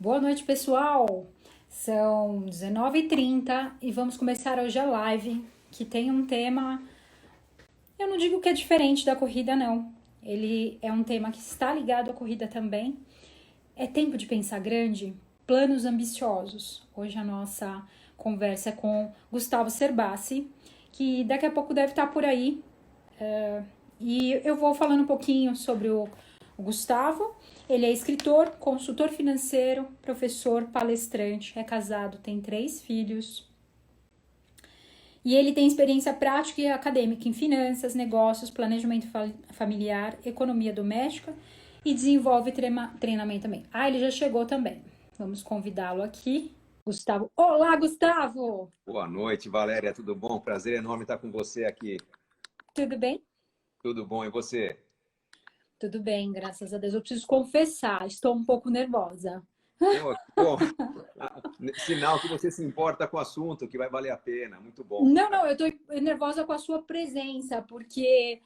Boa noite, pessoal. São 19h30 e vamos começar hoje a live, que tem um tema, eu não digo que é diferente da corrida, não. Ele é um tema que está ligado à corrida também. É tempo de pensar grande, planos ambiciosos. Hoje a nossa conversa é com Gustavo Cerbasi, que daqui a pouco deve estar por aí. E eu vou falando um pouquinho sobre o Gustavo. Ele é escritor, consultor financeiro, professor, palestrante, é casado, tem 3 filhos. E ele tem experiência prática e acadêmica em finanças, negócios, planejamento familiar, economia doméstica e desenvolve treinamento também. Ah, ele já chegou também. Vamos convidá-lo aqui. Gustavo. Olá, Gustavo! Boa noite, Valéria, tudo bom? Prazer enorme estar com você aqui. Tudo bem? Tudo bom, e você? Tudo bem, graças a Deus. Eu preciso confessar, estou um pouco nervosa. Pô, que bom. Sinal que você se importa com o assunto, que vai valer a pena. Muito bom. Não, eu tô nervosa com a sua presença, porque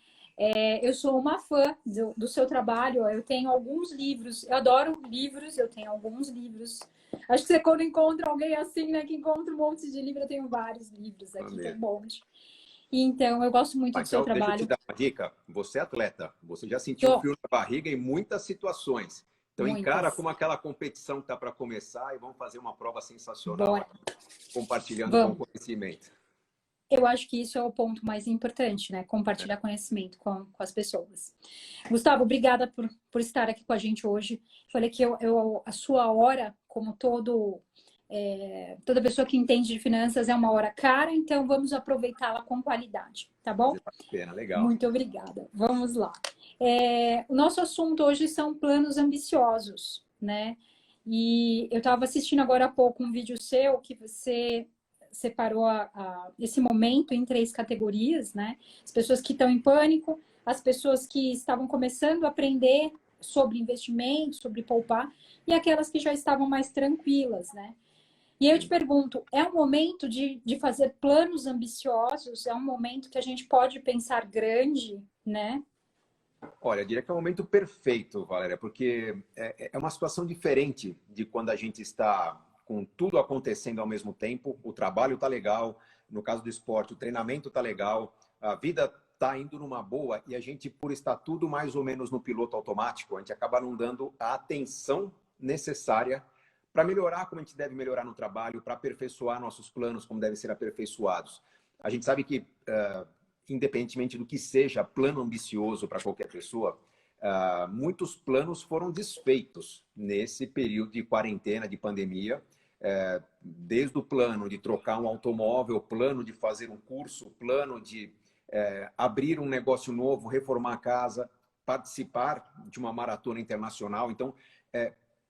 eu sou uma fã do seu trabalho. Eu tenho alguns livros, eu adoro livros, eu tenho alguns livros. Acho que você, quando encontra alguém assim, né, que encontra um monte de livro, eu tenho vários livros aqui, tem um Maneiro. monte. Então, eu gosto muito do seu Então, deixa eu te trabalho. dar uma dica. Você é atleta, você já sentiu Tô, frio na barriga em muitas situações. Então, encara muitas. como aquela competição que está para começar e vamos fazer uma prova sensacional Bora, aqui, compartilhando com o vamos. conhecimento. Eu acho que isso é o ponto mais importante, né? Compartilhar conhecimento com as pessoas. Gustavo, obrigada por estar aqui com a gente hoje. Falei que a sua hora, como toda pessoa que entende de finanças, é uma hora cara, então vamos aproveitá-la com qualidade, tá bom? Fazer vale a pena, legal. Muito obrigada. Vamos lá. O nosso assunto hoje são planos ambiciosos, né? E eu estava assistindo agora há pouco um vídeo seu que você separou esse momento em 3 categorias, né? As pessoas que estão em pânico, as pessoas que estavam começando a aprender sobre investimento, sobre poupar, e aquelas que já estavam mais tranquilas, né? E eu te pergunto, é um momento de fazer planos ambiciosos? É um momento que a gente pode pensar grande, né? Olha, eu diria que é o momento perfeito, Valéria, porque é uma situação diferente de quando a gente está com tudo acontecendo ao mesmo tempo. O trabalho está legal, no caso do esporte, o treinamento está legal, a vida está indo numa boa e a gente, por estar tudo mais ou menos no piloto automático, a gente acaba não dando a atenção necessária para melhorar como a gente deve melhorar no trabalho, para aperfeiçoar nossos planos como devem ser aperfeiçoados. A gente sabe que independentemente do que seja plano ambicioso para qualquer pessoa, muitos planos foram desfeitos nesse período de quarentena, de pandemia, desde o plano de trocar um automóvel, plano de fazer um curso, plano de abrir um negócio novo, reformar a casa, participar de uma maratona internacional. Então,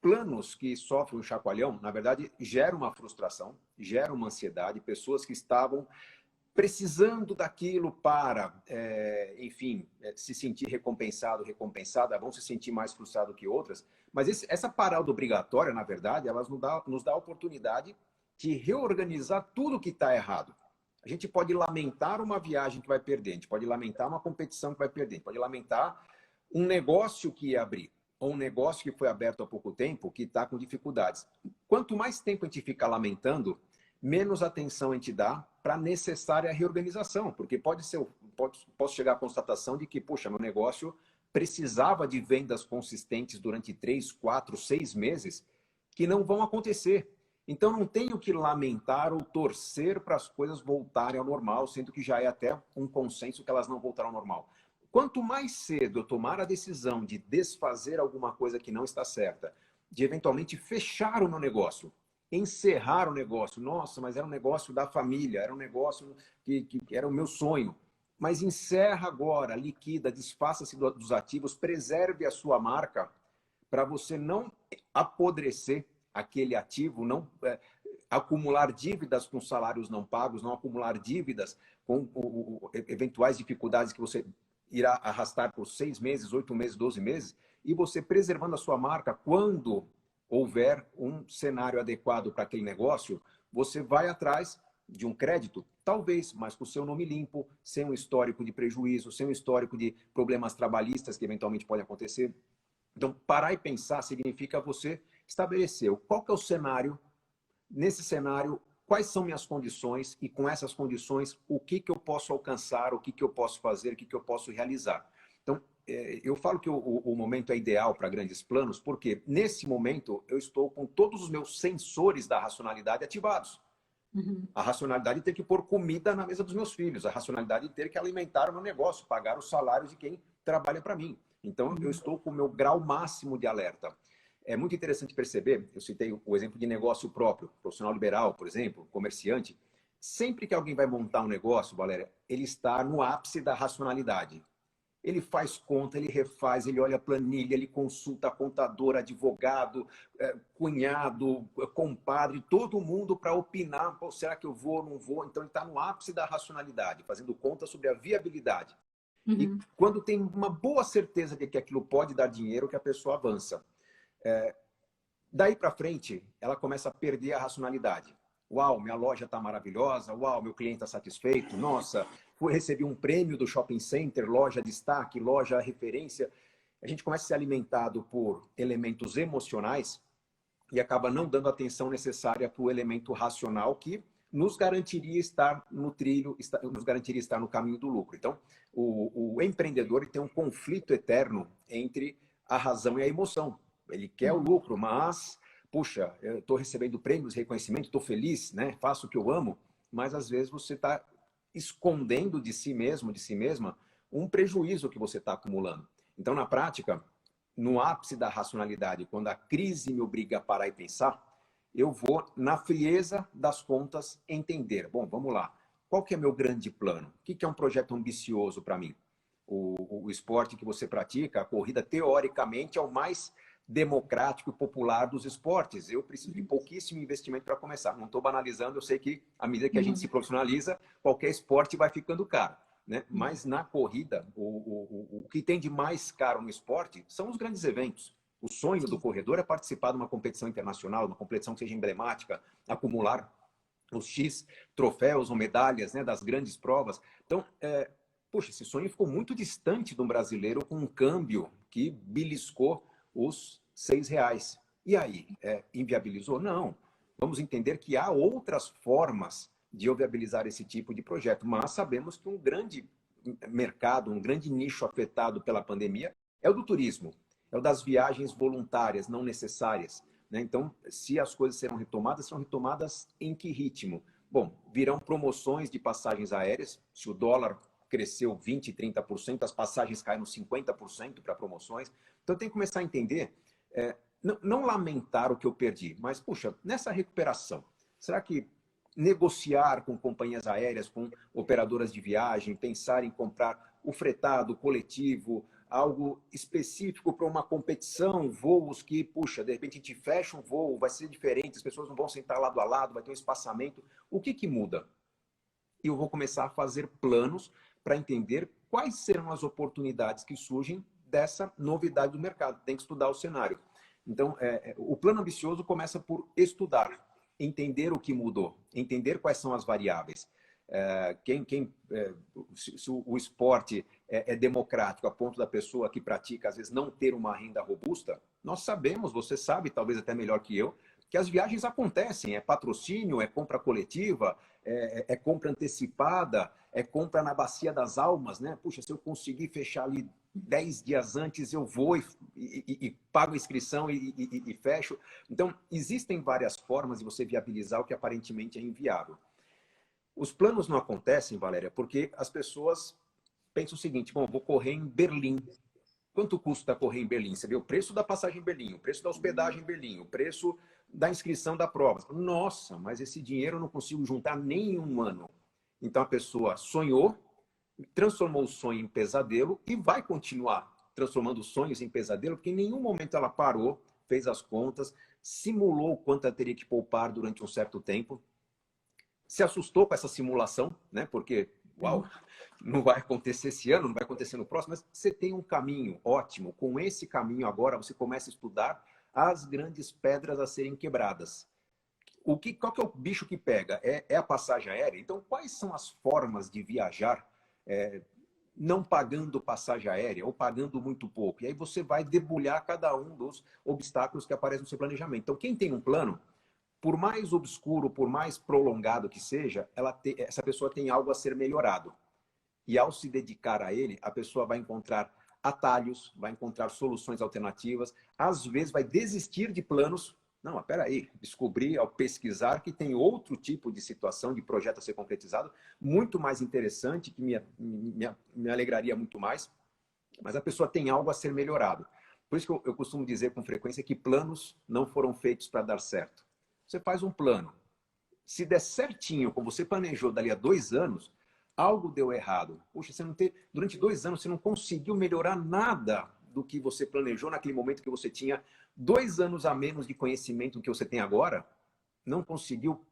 planos que sofrem um chacoalhão, na verdade, geram uma frustração, geram uma ansiedade, pessoas que estavam precisando daquilo para, enfim, se sentir recompensado, recompensada, vão se sentir mais frustrado que outras. Mas essa parada obrigatória, na verdade, ela nos dá a oportunidade de reorganizar tudo que está errado. A gente pode lamentar uma viagem que vai perder, a gente pode lamentar uma competição que vai perder, a gente pode lamentar um negócio que ia abrir, ou um negócio que foi aberto há pouco tempo que está com dificuldades. Quanto mais tempo a gente fica lamentando, menos atenção a gente dá para a necessária reorganização, porque posso chegar à constatação de que, poxa, meu negócio precisava de vendas consistentes durante 3, 4, 6 meses que não vão acontecer. Então, não tenho que lamentar ou torcer para as coisas voltarem ao normal, sendo que já é até um consenso que elas não voltarão ao normal. Quanto mais cedo eu tomar a decisão de desfazer alguma coisa que não está certa, de eventualmente fechar o meu negócio, encerrar o negócio. Nossa, mas era um negócio da família, era um negócio que era o meu sonho. Mas encerra agora, liquida, desfaça-se dos ativos, preserve a sua marca para você não apodrecer aquele ativo, não acumular dívidas com salários não pagos, não acumular dívidas com eventuais dificuldades que você irá arrastar por 6 meses, 8 meses, 12 meses, e você preservando a sua marca quando houver um cenário adequado para aquele negócio, você vai atrás de um crédito, talvez, mas com o seu nome limpo, sem um histórico de prejuízo, sem um histórico de problemas trabalhistas que eventualmente podem acontecer. Então, parar e pensar significa você estabeleceu qual que é o cenário, nesse cenário, quais são minhas condições e com essas condições, o que que eu posso alcançar, o que que eu posso fazer, o que que eu posso realizar. Então, eu falo que o momento é ideal para grandes planos, porque nesse momento eu estou com todos os meus sensores da racionalidade ativados. Uhum. A racionalidade de ter que pôr comida na mesa dos meus filhos, a racionalidade de ter que alimentar o meu negócio, pagar os salários de quem trabalha para mim. Então, eu estou com o meu grau máximo de alerta. É muito interessante perceber, eu citei o exemplo de negócio próprio, profissional liberal, por exemplo, comerciante. Sempre que alguém vai montar um negócio, Valéria, ele está no ápice da racionalidade. Ele faz conta, ele refaz, ele olha a planilha, ele consulta contador, advogado, cunhado, compadre, todo mundo para opinar, pô, será que eu vou ou não vou? Então ele está no ápice da racionalidade, fazendo conta sobre a viabilidade. E Uhum. quando tem uma boa certeza de que aquilo pode dar dinheiro, que a pessoa avança. Daí para frente, ela começa a perder a racionalidade. Uau, minha loja está maravilhosa. Uau, meu cliente está satisfeito. Nossa, recebi um prêmio do shopping center, loja destaque, loja referência. A gente começa a ser alimentado por elementos emocionais e acaba não dando a atenção necessária para o elemento racional que nos garantiria estar no trilho, nos garantiria estar no caminho do lucro. Então, o empreendedor tem um conflito eterno entre a razão e a emoção. Ele quer o lucro, mas, puxa, eu estou recebendo prêmios, reconhecimento, estou feliz, né? Faço o que eu amo, mas às vezes você está escondendo de si mesmo, de si mesma, um prejuízo que você está acumulando. Então, na prática, no ápice da racionalidade, quando a crise me obriga a parar e pensar, eu vou, na frieza das contas, entender. Bom, vamos lá. Qual que é meu grande plano? O que é um projeto ambicioso para mim? O esporte que você pratica, a corrida, teoricamente, é o mais democrático e popular dos esportes. Eu preciso de pouquíssimo investimento para começar. Não estou banalizando, eu sei que à medida que a gente se profissionaliza, qualquer esporte vai ficando caro. Né? Mas na corrida, o que tem de mais caro no esporte são os grandes eventos. O sonho do corredor é participar de uma competição internacional, uma competição que seja emblemática, acumular os X troféus ou medalhas, né, das grandes provas. Então, puxa, esse sonho ficou muito distante de um brasileiro com um câmbio que beliscou os R$ 6. E aí, inviabilizou? Não. Vamos entender que há outras formas de eu viabilizar esse tipo de projeto, mas sabemos que um grande mercado, um grande nicho afetado pela pandemia é o do turismo, é o das viagens voluntárias, não necessárias. Né? Então, se as coisas serão retomadas em que ritmo? Bom, virão promoções de passagens aéreas, se o dólar cresceu 20%, 30%, as passagens caíram 50% para promoções. Então, tem que começar a entender, não lamentar o que eu perdi, mas, puxa, nessa recuperação, será que negociar com companhias aéreas, com operadoras de viagem, pensar em comprar o fretado, o coletivo, algo específico para uma competição, voos que, puxa, de repente a gente fecha um voo, vai ser diferente, as pessoas não vão sentar lado a lado, vai ter um espaçamento. O que que muda? E eu vou começar a fazer planos para entender quais serão as oportunidades que surgem dessa novidade do mercado. Tem que estudar o cenário. Então, o plano ambicioso começa por estudar, entender o que mudou, entender quais são as variáveis. Se o esporte é democrático a ponto da pessoa que pratica, às vezes, não ter uma renda robusta, nós sabemos, você sabe, talvez até melhor que eu, que as viagens acontecem, é patrocínio, é compra coletiva, é compra antecipada, é compra na bacia das almas, né? Puxa, se eu conseguir fechar ali 10 dias antes, eu vou e pago a inscrição e fecho. Então, existem várias formas de você viabilizar o que aparentemente é inviável. Os planos não acontecem, Valéria, porque as pessoas pensam o seguinte, bom, vou correr em Berlim. Quanto custa correr em Berlim? Você vê o preço da passagem em Berlim, o preço da hospedagem em Berlim, o preço da inscrição da prova. Nossa, mas esse dinheiro eu não consigo juntar nem em um ano. Então a pessoa sonhou, transformou o sonho em pesadelo e vai continuar transformando os sonhos em pesadelo, porque em nenhum momento ela parou, fez as contas, simulou o quanto ela teria que poupar durante um certo tempo, se assustou com essa simulação, né? Porque, uau, não vai acontecer esse ano, não vai acontecer no próximo, mas você tem um caminho ótimo. Com esse caminho agora, você começa a estudar as grandes pedras a serem quebradas. Qual que é o bicho que pega? É a passagem aérea? Então, quais são as formas de viajar não pagando passagem aérea ou pagando muito pouco. E aí você vai debulhar cada um dos obstáculos que aparecem no seu planejamento. Então, quem tem um plano, por mais obscuro, por mais prolongado que seja, essa pessoa tem algo a ser melhorado. E ao se dedicar a ele, a pessoa vai encontrar atalhos, vai encontrar soluções alternativas, às vezes vai desistir de planos. Não, mas peraí, descobri ao pesquisar que tem outro tipo de situação, de projeto a ser concretizado, muito mais interessante, que me alegraria muito mais, mas a pessoa tem algo a ser melhorado. Por isso que eu costumo dizer com frequência que planos não foram feitos para dar certo. Você faz um plano, se der certinho, como você planejou dali a 2 anos, algo deu errado. Puxa, durante 2 anos você não conseguiu melhorar nada do que você planejou naquele momento que você tinha 2 anos a menos de conhecimento do que você tem agora, não conseguiu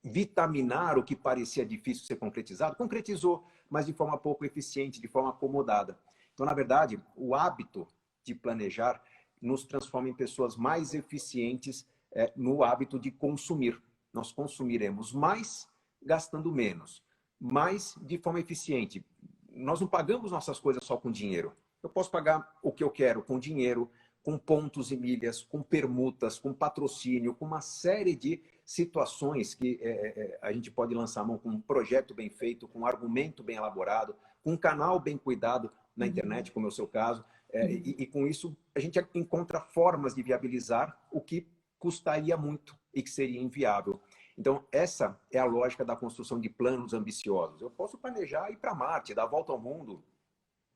vitaminar o que parecia difícil ser concretizado, concretizou, mas de forma pouco eficiente, de forma acomodada. Então, na verdade, o hábito de planejar nos transforma em pessoas mais eficientes no hábito de consumir. Nós consumiremos mais gastando menos, mas de forma eficiente. Nós não pagamos nossas coisas só com dinheiro. Eu posso pagar o que eu quero com dinheiro, com pontos e milhas, com permutas, com patrocínio, com uma série de situações que a gente pode lançar a mão com um projeto bem feito, com um argumento bem elaborado, com um canal bem cuidado na internet, como é o seu caso. E com isso, a gente encontra formas de viabilizar o que custaria muito e que seria inviável. Então, essa é a lógica da construção de planos ambiciosos. Eu posso planejar ir para Marte, dar a volta ao mundo,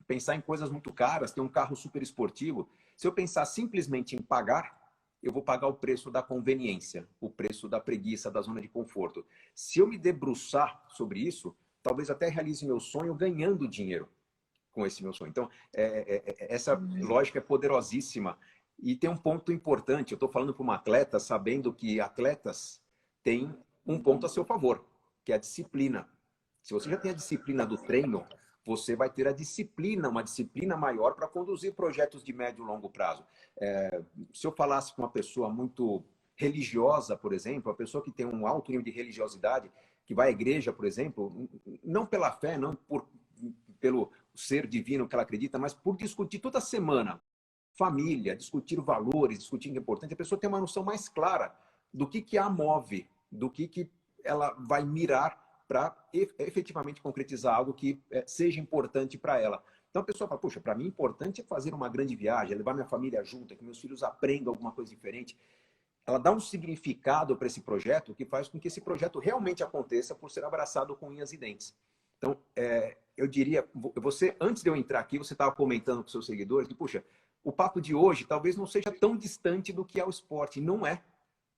pensar em coisas muito caras, ter um carro super esportivo. Se eu pensar simplesmente em pagar, eu vou pagar o preço da conveniência, o preço da preguiça, da zona de conforto. Se eu me debruçar sobre isso, talvez até realize meu sonho ganhando dinheiro com esse meu sonho. Então, essa lógica é poderosíssima. E tem um ponto importante, eu estou falando para uma atleta, sabendo que atletas têm um ponto a seu favor, que é a disciplina. Se você já tem a disciplina do treino, você vai ter a disciplina, uma disciplina maior para conduzir projetos de médio e longo prazo. Se eu falasse com uma pessoa muito religiosa, por exemplo, a pessoa que tem um alto nível de religiosidade, que vai à igreja, por exemplo, não pela fé, não pelo ser divino que ela acredita, mas por discutir toda semana família, discutir valores, discutir o que é importante, a pessoa tem uma noção mais clara do que a move, do que ela vai mirar para efetivamente concretizar algo que seja importante para ela. Então a pessoa fala, puxa, para mim importante é fazer uma grande viagem, levar minha família junto, que meus filhos aprendam alguma coisa diferente. Ela dá um significado para esse projeto que faz com que esse projeto realmente aconteça por ser abraçado com unhas e dentes. Então, eu diria, você, antes de eu entrar aqui, você estava comentando com seus seguidores que, puxa, o papo de hoje talvez não seja tão distante do que é o esporte. Não é.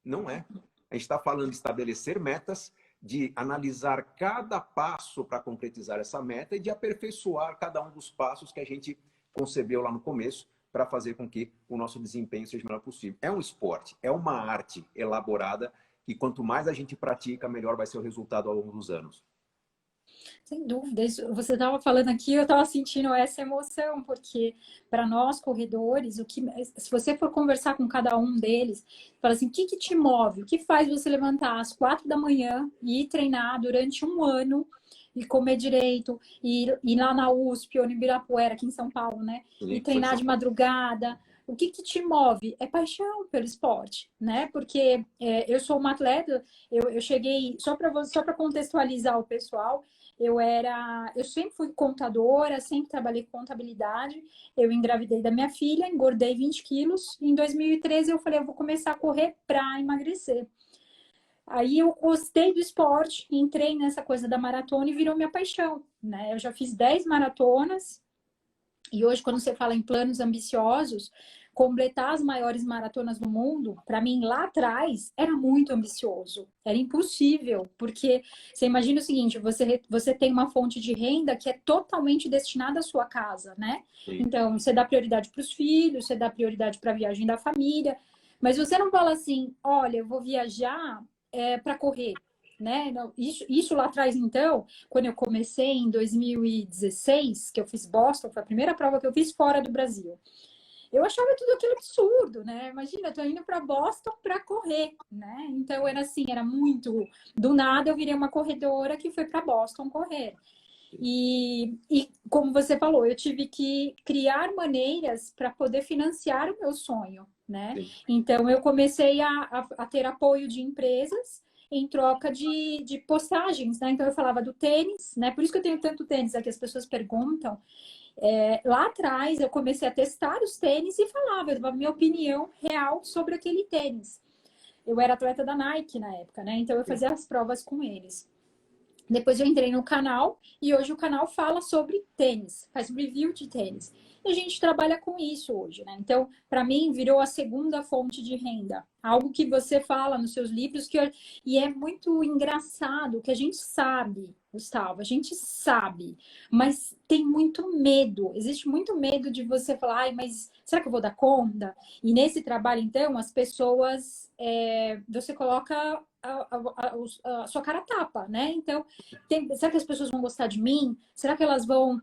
Não é. A gente está falando de estabelecer metas, de analisar cada passo para concretizar essa meta e de aperfeiçoar cada um dos passos que a gente concebeu lá no começo para fazer com que o nosso desempenho seja o melhor possível. É um esporte, é uma arte elaborada que quanto mais a gente pratica, melhor vai ser o resultado ao longo dos anos. Sem dúvida, você estava falando aqui, eu estava sentindo essa emoção, porque para nós corredores, se você for conversar com cada um deles, fala assim, o que te move? O que faz você levantar às 4 da manhã e ir treinar durante um ano e comer direito, e ir lá na USP ou no Ibirapuera, aqui em São Paulo, né? E treinar de madrugada. O que te move? É paixão pelo esporte, né? Porque eu sou uma atleta, eu cheguei, só para contextualizar o pessoal, eu sempre fui contadora, sempre trabalhei com contabilidade. Eu engravidei da minha filha, engordei 20 quilos. Em 2013 eu falei, eu vou começar a correr para emagrecer. Aí eu gostei do esporte, entrei nessa coisa da maratona e virou minha paixão, né? Eu já fiz 10 maratonas e hoje, quando você fala em planos ambiciosos, completar as maiores maratonas do mundo, para mim, lá atrás, era muito ambicioso. Era impossível, porque você imagina o seguinte, você tem uma fonte de renda que é totalmente destinada à sua casa, né? Sim. Então, você dá prioridade para os filhos, você dá prioridade para a viagem da família, mas você não fala assim, olha, eu vou viajar para correr. Né? Isso lá atrás, então, quando eu comecei em 2016, que eu fiz Boston, foi a primeira prova que eu fiz fora do Brasil. Eu achava tudo aquilo absurdo, né? Imagina, eu tô indo para Boston para correr, né? Então era assim, era muito do nada eu virei uma corredora que foi para Boston correr. E como você falou, eu tive que criar maneiras para poder financiar o meu sonho, né? Sim. Então, eu comecei a ter apoio de empresas em troca de postagens, né? Então, eu falava do tênis, né? Por isso que eu tenho tanto tênis, é que as pessoas perguntam. Lá atrás, eu comecei a testar os tênis e falava, eu dava a minha opinião real sobre aquele tênis. Eu era atleta da Nike na época, né? Então, eu Sim. fazia as provas com eles. Depois eu entrei no canal e hoje o canal fala sobre tênis, faz review de tênis. E a gente trabalha com isso hoje, né? Então, para mim, virou a segunda fonte de renda. Algo que você fala nos seus livros e é muito engraçado que a gente sabe, Gustavo, a gente sabe, mas tem muito medo. Existe muito medo de você falar, ai, mas será que eu vou dar conta? E nesse trabalho, então, as pessoas, você coloca a sua cara tapa, né? Então, será que as pessoas vão gostar de mim? Será que elas vão.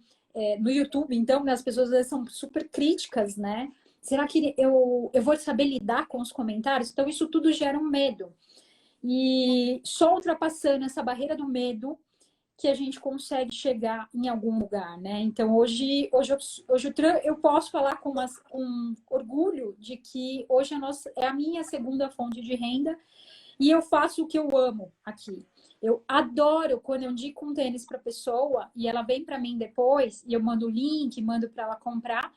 No YouTube, então, né, as pessoas às vezes são super críticas, né? Será que eu vou saber lidar com os comentários? Então, isso tudo gera um medo. E só ultrapassando essa barreira do medo que a gente consegue chegar em algum lugar, né? Então, hoje eu posso falar com orgulho de que hoje é a minha segunda fonte de renda e eu faço o que eu amo aqui. Eu adoro quando eu indico um tênis para pessoa e ela vem para mim depois e eu mando o link, mando para ela comprar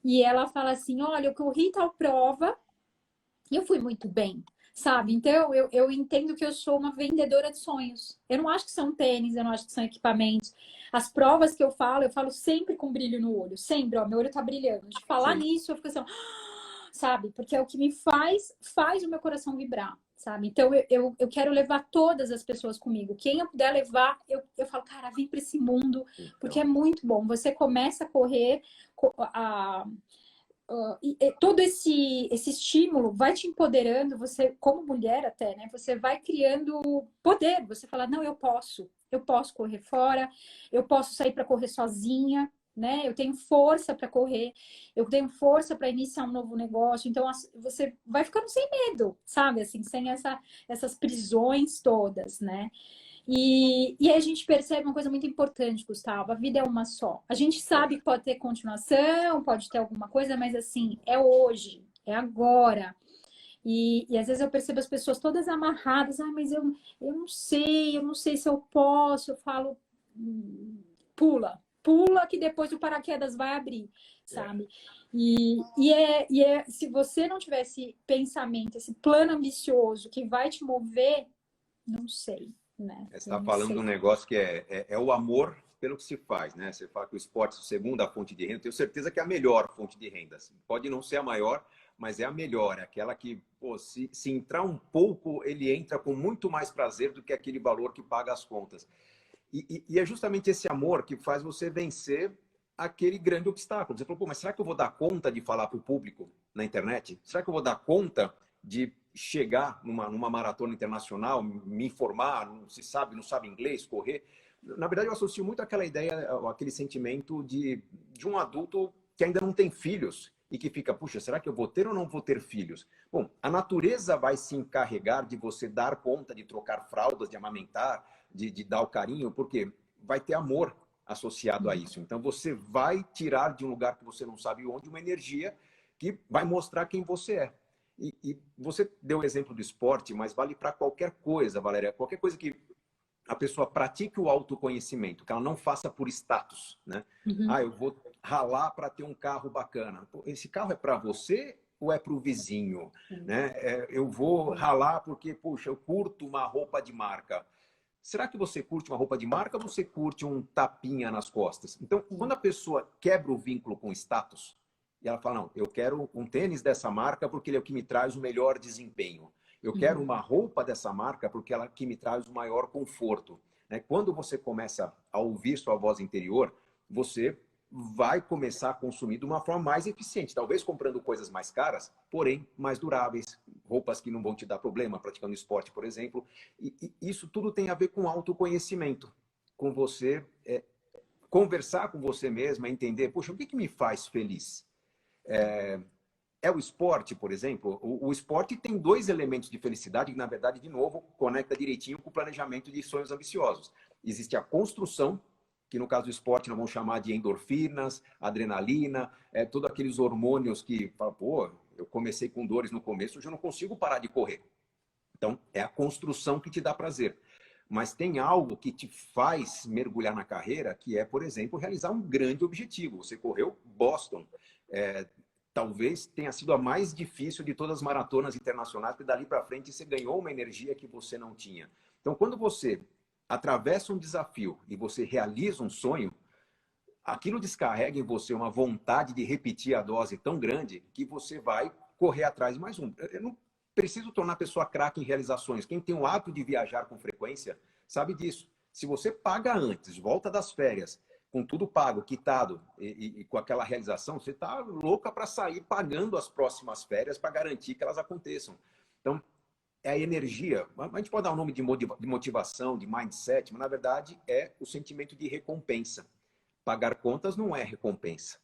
e ela fala assim: olha, eu corri tal prova e eu fui muito bem, sabe? Então eu entendo que eu sou uma vendedora de sonhos. Eu não acho que são tênis, eu não acho que são equipamentos. As provas que eu falo sempre com brilho no olho, sempre, ó, meu olho tá brilhando. De falar Sim. nisso, eu fico assim, sabe? Porque é o que me faz o meu coração vibrar, sabe? Então eu quero levar todas as pessoas comigo. Quem eu puder levar, eu falo, cara, vem para esse mundo, porque Então, é muito bom. Você começa a correr, todo esse estímulo vai te empoderando, você, como mulher até, né? Você vai criando poder. Você fala, não, eu posso correr fora, eu posso sair para correr sozinha, né? Eu tenho força para correr, eu tenho força para iniciar um novo negócio. Então, você vai ficando sem medo, sabe? Assim, sem essas prisões todas, né? E aí a gente percebe uma coisa muito importante, Gustavo, a vida é uma só. A gente sabe que pode ter continuação, pode ter alguma coisa, mas assim, é hoje, é agora. E às vezes eu percebo as pessoas todas amarradas, mas eu não sei se eu posso. Eu falo, pula que depois o paraquedas vai abrir, é. sabe? Se você não tiver esse pensamento, esse plano ambicioso que vai te mover, não sei, né? Você Eu está não falando de sei. um negócio que é o amor pelo que se faz, né? Você fala que o esporte é a segunda fonte de renda, eu tenho certeza que é a melhor fonte de renda. Pode não ser a maior, mas é a melhor, é aquela que, pô, se entrar um pouco, ele entra com muito mais prazer do que aquele valor que paga as contas. E é justamente esse amor que faz você vencer aquele grande obstáculo. Você falou, pô, mas será que eu vou dar conta de falar para o público na internet? Será que eu vou dar conta de chegar numa maratona internacional, me informar, não sabe inglês, correr? Na verdade, eu associo muito àquela ideia, aquele sentimento de um adulto que ainda não tem filhos e que fica, puxa, será que eu vou ter ou não vou ter filhos? Bom, a natureza vai se encarregar de você dar conta de trocar fraldas, de amamentar, de dar o carinho, porque vai ter amor associado a isso. Então você vai tirar de um lugar que você não sabe onde uma energia que vai mostrar quem você é. E você deu o exemplo do esporte, mas vale para qualquer coisa, Valéria. Qualquer coisa que a pessoa pratique o autoconhecimento, que ela não faça por status, né? Uhum. Ah, eu vou ralar para ter um carro bacana. Pô, esse carro é para você ou é para o vizinho, né? Eu vou ralar porque, puxa, eu curto uma roupa de marca. Será que você curte uma roupa de marca ou você curte um tapinha nas costas? Então, quando a pessoa quebra o vínculo com status, e ela fala, não, eu quero um tênis dessa marca porque ele é o que me traz o melhor desempenho. Eu quero uma roupa dessa marca porque ela é que me traz o maior conforto. Né? Quando você começa a ouvir sua voz interior, você vai começar a consumir de uma forma mais eficiente. Talvez comprando coisas mais caras, porém mais duráveis, roupas que não vão te dar problema, praticando esporte, por exemplo. E isso tudo tem a ver com autoconhecimento, com você conversar com você mesma, entender, poxa, o que me faz feliz? É o esporte, por exemplo. O esporte tem dois elementos de felicidade que, na verdade, de novo, conecta direitinho com o planejamento de sonhos ambiciosos. Existe a construção que no caso do esporte nós vamos chamar de endorfinas, adrenalina, todos aqueles hormônios que, pô, eu comecei com dores no começo, hoje eu não consigo parar de correr. Então, é a construção que te dá prazer. Mas tem algo que te faz mergulhar na carreira, que é, por exemplo, realizar um grande objetivo. Você correu Boston. Talvez tenha sido a mais difícil de todas as maratonas internacionais, porque dali para frente você ganhou uma energia que você não tinha. Então, quando você atravessa um desafio e você realiza um sonho, aquilo descarrega em você uma vontade de repetir a dose tão grande que você vai correr atrás de mais um. Eu não preciso tornar a pessoa craque em realizações. Quem tem o hábito de viajar com frequência sabe disso. Se você paga antes, volta das férias, com tudo pago, quitado e com aquela realização, você está louca para sair pagando as próximas férias para garantir que elas aconteçam. Então, é a energia. A gente pode dar um nome de motivação, de mindset, mas na verdade é o sentimento de recompensa. Pagar contas não é recompensa.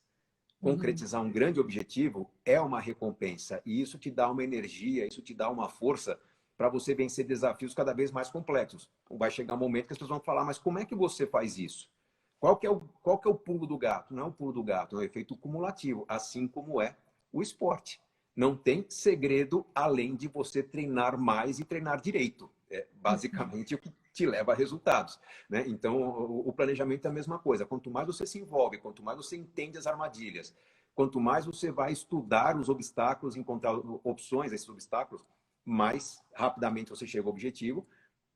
Concretizar um grande objetivo é uma recompensa. E isso te dá uma energia, isso te dá uma força para você vencer desafios cada vez mais complexos. Vai chegar um momento que as pessoas vão falar, mas como é que você faz isso? Qual que é o pulo do gato? Não é o pulo do gato, é um efeito cumulativo, assim como é o esporte. Não tem segredo além de você treinar mais e treinar direito. É basicamente o que te leva a resultados, né? Então, o planejamento é a mesma coisa. Quanto mais você se envolve, quanto mais você entende as armadilhas, quanto mais você vai estudar os obstáculos, encontrar opções a esses obstáculos, mais rapidamente você chega ao objetivo,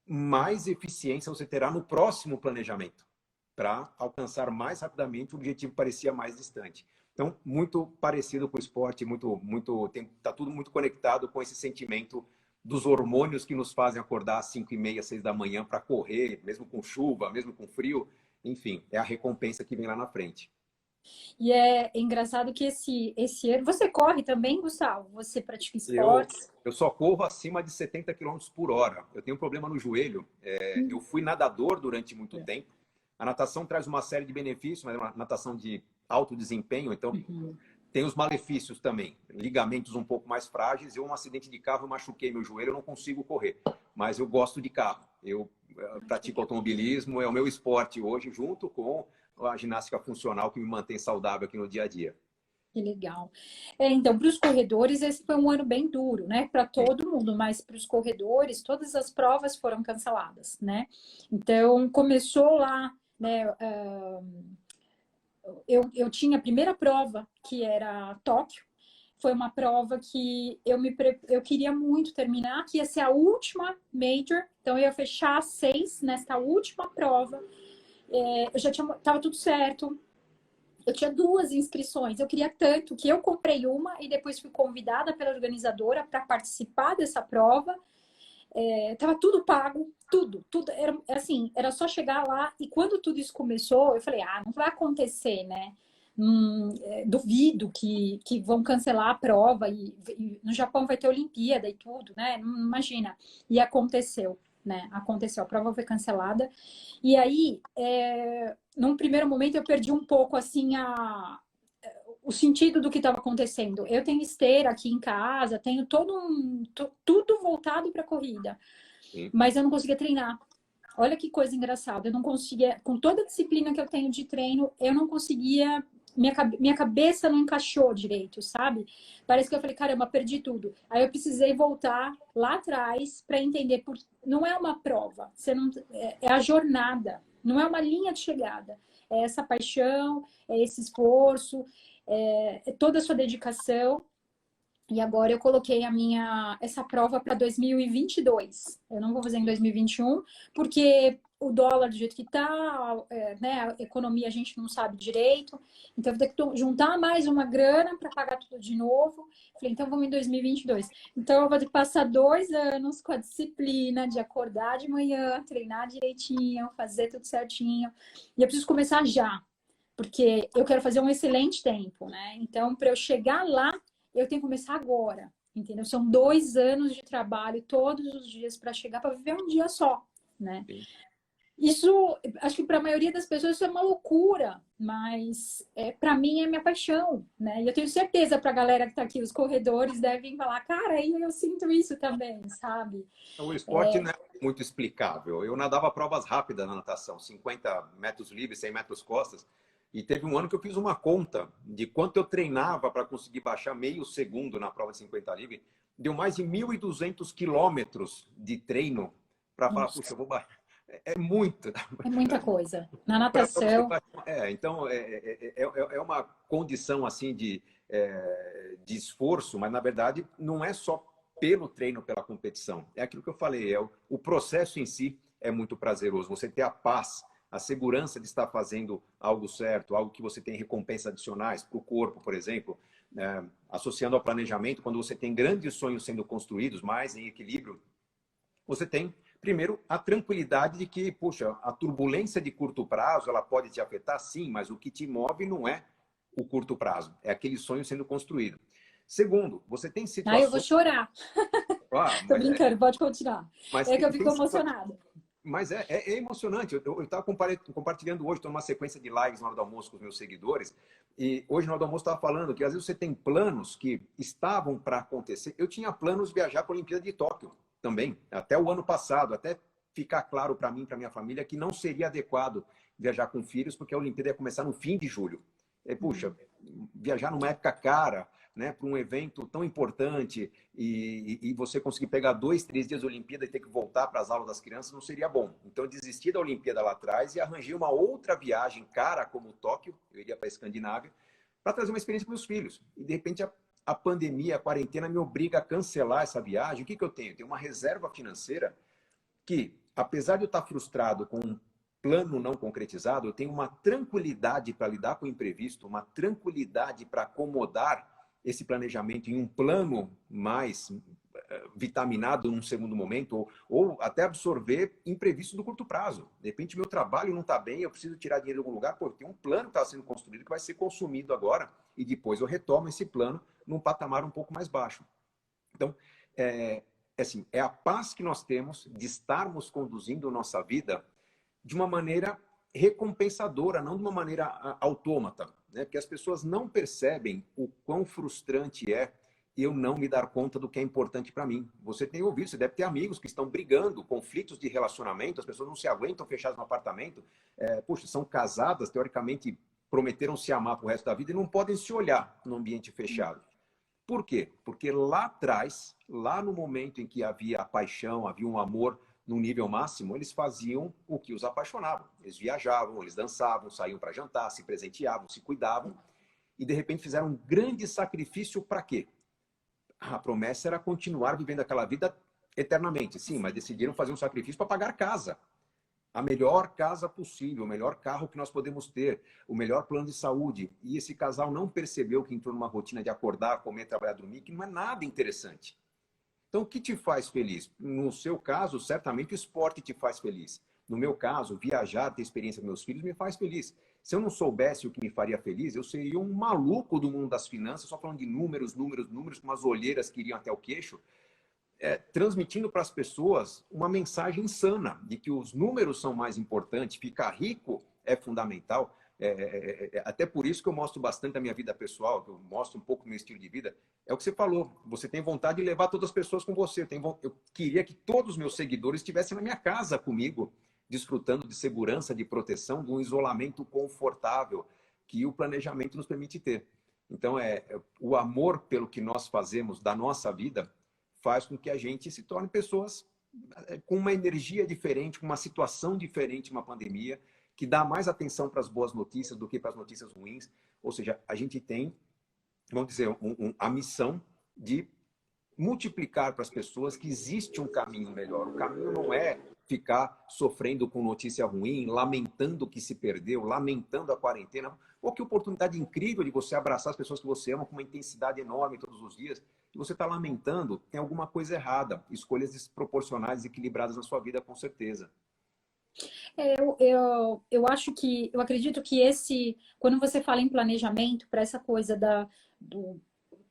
mais eficiência você terá no próximo planejamento para alcançar mais rapidamente o objetivo que parecia mais distante. Então, muito parecido com o esporte, tá tudo muito conectado com esse sentimento dos hormônios que nos fazem acordar às 5h30, 6 da manhã para correr, mesmo com chuva, mesmo com frio. Enfim, é a recompensa que vem lá na frente. E é engraçado que esse ano... Você corre também, Gustavo? Você pratica esportes? Eu só corro acima de 70 quilômetros por hora. Eu tenho um problema no joelho. Eu fui nadador durante muito tempo. A natação traz uma série de benefícios, mas é uma natação de alto desempenho, então tem os malefícios também. Ligamentos um pouco mais frágeis. Um acidente de carro, eu machuquei meu joelho, eu não consigo correr. Mas eu gosto de carro. Eu pratico automobilismo, é o meu esporte hoje, junto com a ginástica funcional que me mantém saudável aqui no dia a dia. Que legal. Então, para os corredores, esse foi um ano bem duro, né? Para todo mundo, mas para os corredores, todas as provas foram canceladas, né? Então, começou lá, né? Eu tinha a primeira prova, que era Tóquio. Foi uma prova que eu queria muito terminar, que ia ser a última Major. Então, eu ia fechar 6 nesta última prova. Eu já tava tudo certo. Eu tinha 2 inscrições. Eu queria tanto que eu comprei uma e depois fui convidada pela organizadora para participar dessa prova. Tava tudo pago, tudo. Era assim, era só chegar lá. E quando tudo isso começou, eu falei, não vai acontecer, né? Duvido que vão cancelar a prova e no Japão vai ter Olimpíada e tudo, né? Imagina. E aconteceu, né? Aconteceu, a prova foi cancelada. E aí, num primeiro momento, eu perdi um pouco assim o sentido do que estava acontecendo. Eu tenho esteira aqui em casa, tenho tudo voltado para corrida, mas eu não conseguia treinar. Olha que coisa engraçada, eu não conseguia, com toda a disciplina que eu tenho de treino, eu não conseguia, minha cabeça não encaixou direito, sabe? Parece que eu falei, caramba, perdi tudo. Aí eu precisei voltar lá atrás para entender, não é uma prova, é a jornada, não é uma linha de chegada. É essa paixão, é esse esforço, é toda a sua dedicação. E agora eu coloquei essa prova para 2022. Eu não vou fazer em 2021, porque o dólar do jeito que está, né, a economia a gente não sabe direito. Então, eu vou ter que juntar mais uma grana para pagar tudo de novo. Falei, então vamos em 2022. Então, eu vou ter que passar 2 anos com a disciplina de acordar de manhã, treinar direitinho, fazer tudo certinho. E eu preciso começar já, porque eu quero fazer um excelente tempo, né? Então, para eu chegar lá, eu tenho que começar agora, entendeu? São 2 anos de trabalho todos os dias para chegar, para viver um dia só, né? Isso, acho que para a maioria das pessoas isso é uma loucura, mas para mim é minha paixão, né? E eu tenho certeza para a galera que está aqui, os corredores devem falar, cara, eu sinto isso também, sabe? O esporte não é muito explicável. Eu nadava provas rápidas na natação, 50 metros livres, 100 metros costas. E teve um ano que eu fiz uma conta de quanto eu treinava para conseguir baixar meio segundo na prova de 50 livre. Deu mais de 1.200 quilômetros de treino para falar, puxa, Nossa, eu vou baixar. É muito. é muita coisa. Na Pra você natação, então, é uma condição assim de esforço, mas na verdade não é só pelo treino, pela competição. É aquilo que eu falei, o processo em si é muito prazeroso. Você ter a paz, a segurança de estar fazendo algo certo, algo que você tem recompensas adicionais para o corpo, por exemplo, associando ao planejamento, quando você tem grandes sonhos sendo construídos, mais em equilíbrio, você tem, primeiro, a tranquilidade de que, puxa, a turbulência de curto prazo, ela pode te afetar, sim, mas o que te move não é o curto prazo, é aquele sonho sendo construído. Segundo, você tem aí eu vou situações... chorar. Ah, Tô brincando, pode continuar. mas É que eu tem fico situações... emocionada. Mas é emocionante. Eu estava compartilhando hoje, estou numa sequência de lives na hora do almoço com os meus seguidores, e hoje na hora do almoço estava falando que às vezes você tem planos que estavam para acontecer. Eu tinha planos de viajar para a Olimpíada de Tóquio também, até o ano passado, até ficar claro para mim, para minha família, que não seria adequado viajar com filhos, porque a Olimpíada ia começar no fim de julho. E, puxa, viajar numa época cara, né, para um evento tão importante e você conseguir pegar 2, 3 dias da Olimpíada e ter que voltar para as aulas das crianças não seria bom. Então eu desisti da Olimpíada lá atrás e arranjei uma outra viagem cara como Tóquio, eu iria para a Escandinávia, para trazer uma experiência para meus filhos. E de repente a pandemia, a quarentena me obriga a cancelar essa viagem. O que eu tenho? Eu tenho uma reserva financeira que, apesar de eu estar frustrado com um plano não concretizado, eu tenho uma tranquilidade para lidar com o imprevisto, uma tranquilidade para acomodar esse planejamento em um plano mais vitaminado num segundo momento, ou até absorver imprevisto do curto prazo. De repente, meu trabalho não está bem, eu preciso tirar dinheiro de algum lugar, pô, tem um plano que está sendo construído que vai ser consumido agora, e depois eu retomo esse plano num patamar um pouco mais baixo. Então, assim, é a paz que nós temos de estarmos conduzindo nossa vida de uma maneira recompensadora, não de uma maneira autômata, né? Porque as pessoas não percebem o quão frustrante é eu não me dar conta do que é importante para mim. Você tem ouvido, você deve ter amigos que estão brigando, conflitos de relacionamento, as pessoas não se aguentam fechadas no apartamento, puxa, são casadas, teoricamente prometeram se amar pro resto da vida e não podem se olhar no ambiente fechado. Por quê? Porque lá atrás, lá no momento em que havia a paixão, havia um amor no nível máximo, eles faziam o que os apaixonava. Eles viajavam, eles dançavam, saíam para jantar, se presenteavam, se cuidavam e de repente fizeram um grande sacrifício para quê? A promessa era continuar vivendo aquela vida eternamente, sim, mas decidiram fazer um sacrifício para pagar casa. A melhor casa possível, o melhor carro que nós podemos ter, o melhor plano de saúde. E esse casal não percebeu que entrou numa rotina de acordar, comer, trabalhar, dormir, que não é nada interessante. Então, o que te faz feliz? No seu caso, certamente o esporte te faz feliz. No meu caso, viajar, ter experiência com meus filhos me faz feliz. Se eu não soubesse o que me faria feliz, eu seria um maluco do mundo das finanças, só falando de números, números, números, com umas olheiras que iriam até o queixo, transmitindo para as pessoas uma mensagem insana de que os números são mais importantes, ficar rico é fundamental. Até por isso que eu mostro bastante da minha vida pessoal, que eu mostro um pouco do meu estilo de vida. É o que você falou, você tem vontade de levar todas as pessoas com você. Eu queria que todos os meus seguidores estivessem na minha casa comigo, desfrutando de segurança, de proteção, de um isolamento confortável que o planejamento nos permite ter. Então, o amor pelo que nós fazemos da nossa vida faz com que a gente se torne pessoas com uma energia diferente, com uma situação diferente, uma pandemia, que dá mais atenção para as boas notícias do que para as notícias ruins. Ou seja, a gente tem, vamos dizer, a missão de multiplicar para as pessoas que existe um caminho melhor. O caminho não é ficar sofrendo com notícia ruim, lamentando o que se perdeu, lamentando a quarentena. Ou que oportunidade incrível de você abraçar as pessoas que você ama com uma intensidade enorme todos os dias, e você está lamentando, tem alguma coisa errada. Escolhas desproporcionais, equilibradas na sua vida, com certeza. Eu acho que, eu acredito que quando você fala em planejamento, para essa coisa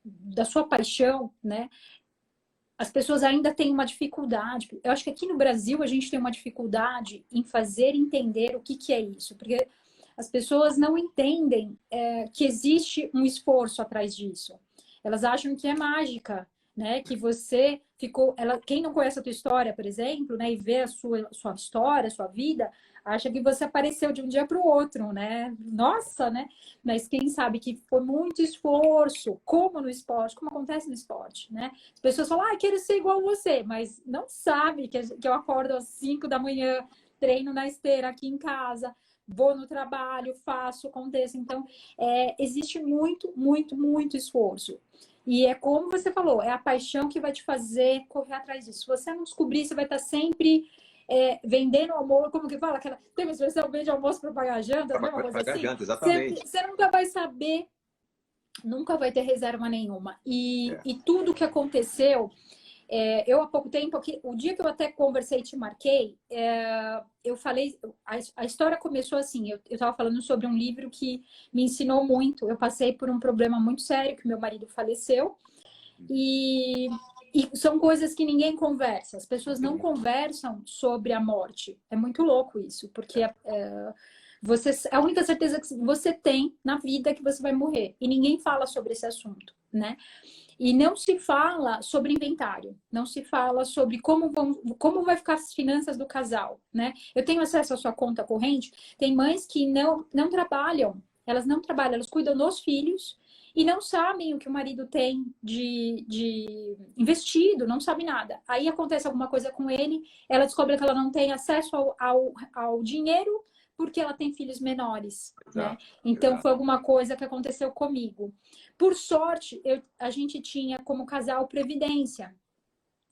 da sua paixão, né? as pessoas ainda têm uma dificuldade. Eu acho que aqui no Brasil a gente tem uma dificuldade em fazer entender o que é isso, porque as pessoas não entendem que existe um esforço atrás disso. Elas acham que é mágica, né? Que você ficou... Quem não conhece a tua história, por exemplo, né? E vê a sua história, a sua vida, acha que você apareceu de um dia para o outro, né? Nossa, né? Mas quem sabe que foi muito esforço, como no esporte, como acontece no esporte, né? As pessoas falam, quero ser igual a você, mas não sabe que eu acordo às 5 da manhã, treino na esteira aqui em casa, vou no trabalho, faço, aconteço. Então, existe muito, muito, muito esforço. E é como você falou, é a paixão que vai te fazer correr atrás disso. Se você não descobrir, você vai estar sempre vendendo almoço, como que fala? Tem uma expressão, vende almoço para pagar janta, não é uma coisa Pagar assim? janta, exatamente. Você nunca vai saber, nunca vai ter reserva nenhuma. E tudo que aconteceu, eu há pouco tempo, o dia que eu até conversei e te marquei, eu falei, a história começou assim, eu estava falando sobre um livro que me ensinou muito. Eu passei por um problema muito sério, que meu marido faleceu, e são coisas que ninguém conversa. As pessoas não conversam sobre a morte. É muito louco isso, porque a única certeza que você tem na vida é que você vai morrer. E ninguém fala sobre esse assunto, né? E não se fala sobre inventário, não se fala sobre como vai ficar as finanças do casal, né? Eu tenho acesso à sua conta corrente, tem mães que não trabalham, elas não trabalham, elas cuidam dos filhos e não sabem o que o marido tem de investido, não sabe nada. Aí acontece alguma coisa com ele, ela descobre que ela não tem acesso ao dinheiro porque ela tem filhos menores, né? Então foi alguma coisa que aconteceu comigo. Por sorte, a gente tinha como casal previdência.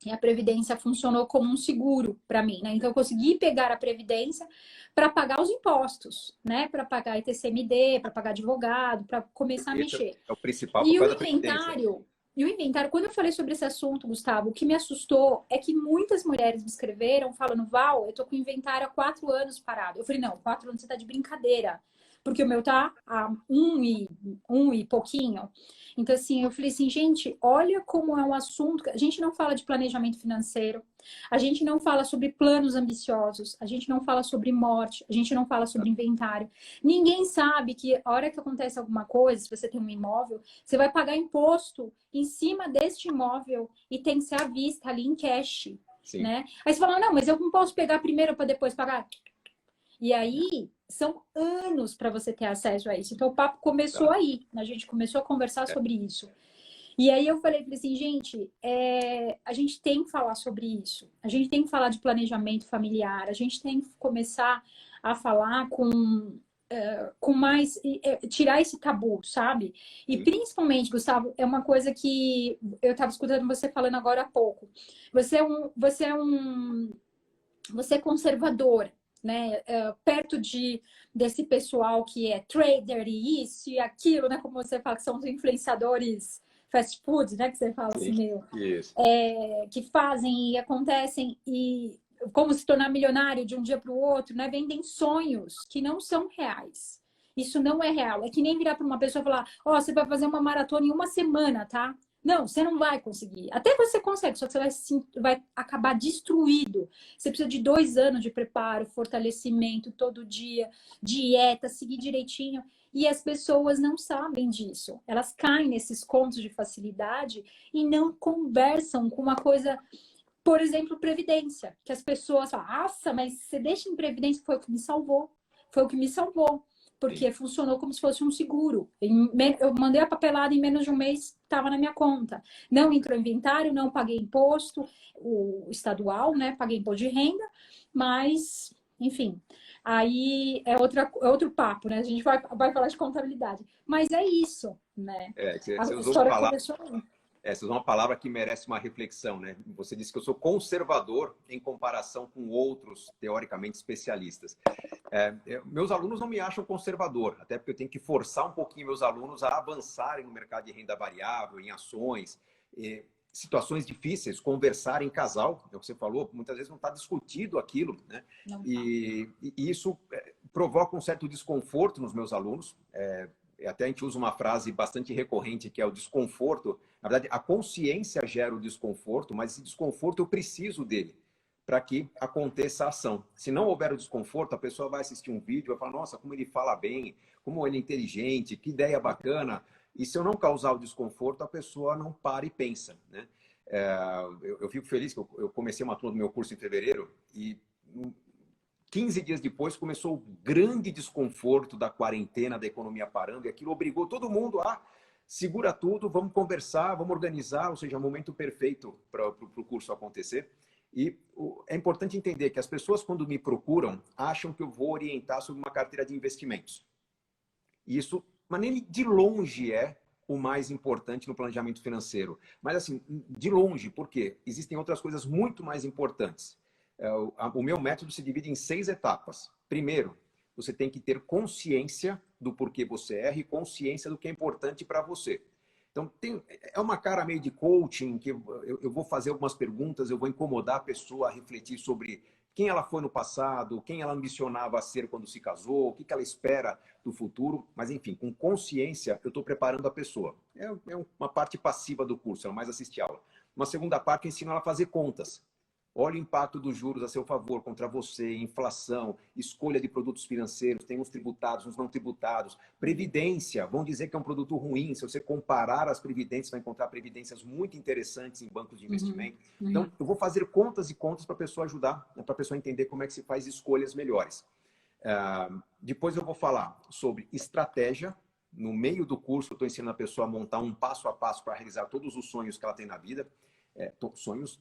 E a previdência funcionou como um seguro para mim, né? Então eu consegui pegar a previdência para pagar os impostos, né? Para pagar ITCMD, para pagar advogado, para começar a mexer. É o principal E papel da previdência. e o inventário, quando eu falei sobre esse assunto, Gustavo, o que me assustou é que muitas mulheres me escreveram falando, Val, eu tô com o inventário há 4 anos parado. Eu falei, não, 4 anos você tá de brincadeira. Porque o meu tá há um e pouquinho. Então, assim, eu falei assim, gente, olha como é um assunto. A gente não fala de planejamento financeiro, a gente não fala sobre planos ambiciosos, a gente não fala sobre morte, a gente não fala sobre inventário. Ninguém sabe que a hora que acontece alguma coisa, se você tem um imóvel, você vai pagar imposto em cima deste imóvel e tem que ser à vista ali em cash, né? Aí você fala, não, mas eu não posso pegar primeiro para depois pagar. E aí, são anos para você ter acesso a isso. Então, o papo começou aí. A gente começou a conversar sobre isso. E aí eu falei assim, gente, a gente tem que falar sobre isso. A gente tem que falar de planejamento familiar. A gente tem que começar a falar com mais... tirar esse tabu, sabe? E principalmente, Gustavo, é uma coisa que eu estava escutando você falando agora há pouco. Você é conservador, né? Perto desse pessoal que é trader e isso e aquilo, né? Como você fala, que são os influenciadores fast food, né? Que você fala assim, meio... que fazem e acontecem e como se tornar milionário de um dia para o outro, né? Vendem sonhos que não são reais. Isso não é real. É que nem virar para uma pessoa e falar, você vai fazer uma maratona em 1 semana, tá? Não, você não vai conseguir. Até você consegue, só que você vai acabar destruído. Você precisa de 2 anos de preparo, fortalecimento todo dia, dieta, seguir direitinho. E as pessoas não sabem disso. Elas caem nesses contos de facilidade e não conversam com uma coisa, por exemplo, previdência. Que as pessoas falam, nossa, mas você deixa em previdência, foi o que me salvou. Foi o que me salvou. Porque funcionou como se fosse um seguro. Eu mandei a papelada em menos de um mês, estava na minha conta. Não entrou inventário, não paguei imposto, o estadual, né? Paguei imposto de renda, mas, enfim. Aí é outro papo, né? A gente vai falar de contabilidade. Mas é isso, né? Você usou uma palavra. Você usou uma palavra que merece uma reflexão, né? Você disse que eu sou conservador em comparação com outros, teoricamente, especialistas. Meus alunos não me acham conservador, até porque eu tenho que forçar um pouquinho meus alunos a avançarem no mercado de renda variável, em ações, situações difíceis, conversar em casal, é o que você falou, muitas vezes não está discutido aquilo, né? E isso provoca um certo desconforto nos meus alunos. Até a gente usa uma frase bastante recorrente, que é o desconforto Na verdade, a consciência gera o desconforto, mas esse desconforto eu preciso dele para que aconteça a ação. Se não houver o desconforto, a pessoa vai assistir um vídeo, vai falar, nossa, como ele fala bem, como ele é inteligente, que ideia bacana. E se eu não causar o desconforto, a pessoa não para e pensa, né? Eu fico feliz que eu comecei uma turma do meu curso em fevereiro e 15 dias depois começou o grande desconforto da quarentena, da economia parando, e aquilo obrigou todo mundo a segura tudo, vamos conversar, vamos organizar, ou seja, o momento perfeito para o curso acontecer. E é importante entender que as pessoas, quando me procuram, acham que eu vou orientar sobre uma carteira de investimentos. Isso, mas nem de longe é o mais importante no planejamento financeiro. Mas assim, de longe, porque existem outras coisas muito mais importantes. O meu método se divide em 6 etapas. Primeiro, você tem que ter consciência do porquê você erra e consciência do que é importante para você. Então, é uma cara meio de coaching, que eu vou fazer algumas perguntas, eu vou incomodar a pessoa a refletir sobre quem ela foi no passado, quem ela ambicionava ser quando se casou, o que ela espera do futuro. Mas, enfim, com consciência, eu estou preparando a pessoa. É uma parte passiva do curso, é mais assistir aula. Uma segunda parte, eu ensino ela a fazer contas. Olha o impacto dos juros a seu favor, contra você, inflação, escolha de produtos financeiros, tem uns tributados, uns não tributados. Previdência, vão dizer que é um produto ruim. Se você comparar as previdências, vai encontrar previdências muito interessantes em bancos de investimento. Então, eu vou fazer contas e contas para a pessoa ajudar, para a pessoa entender como é que se faz escolhas melhores. Depois eu vou falar sobre estratégia. No meio do curso, eu estou ensinando a pessoa a montar um passo a passo para realizar todos os sonhos que ela tem na vida. Sonhos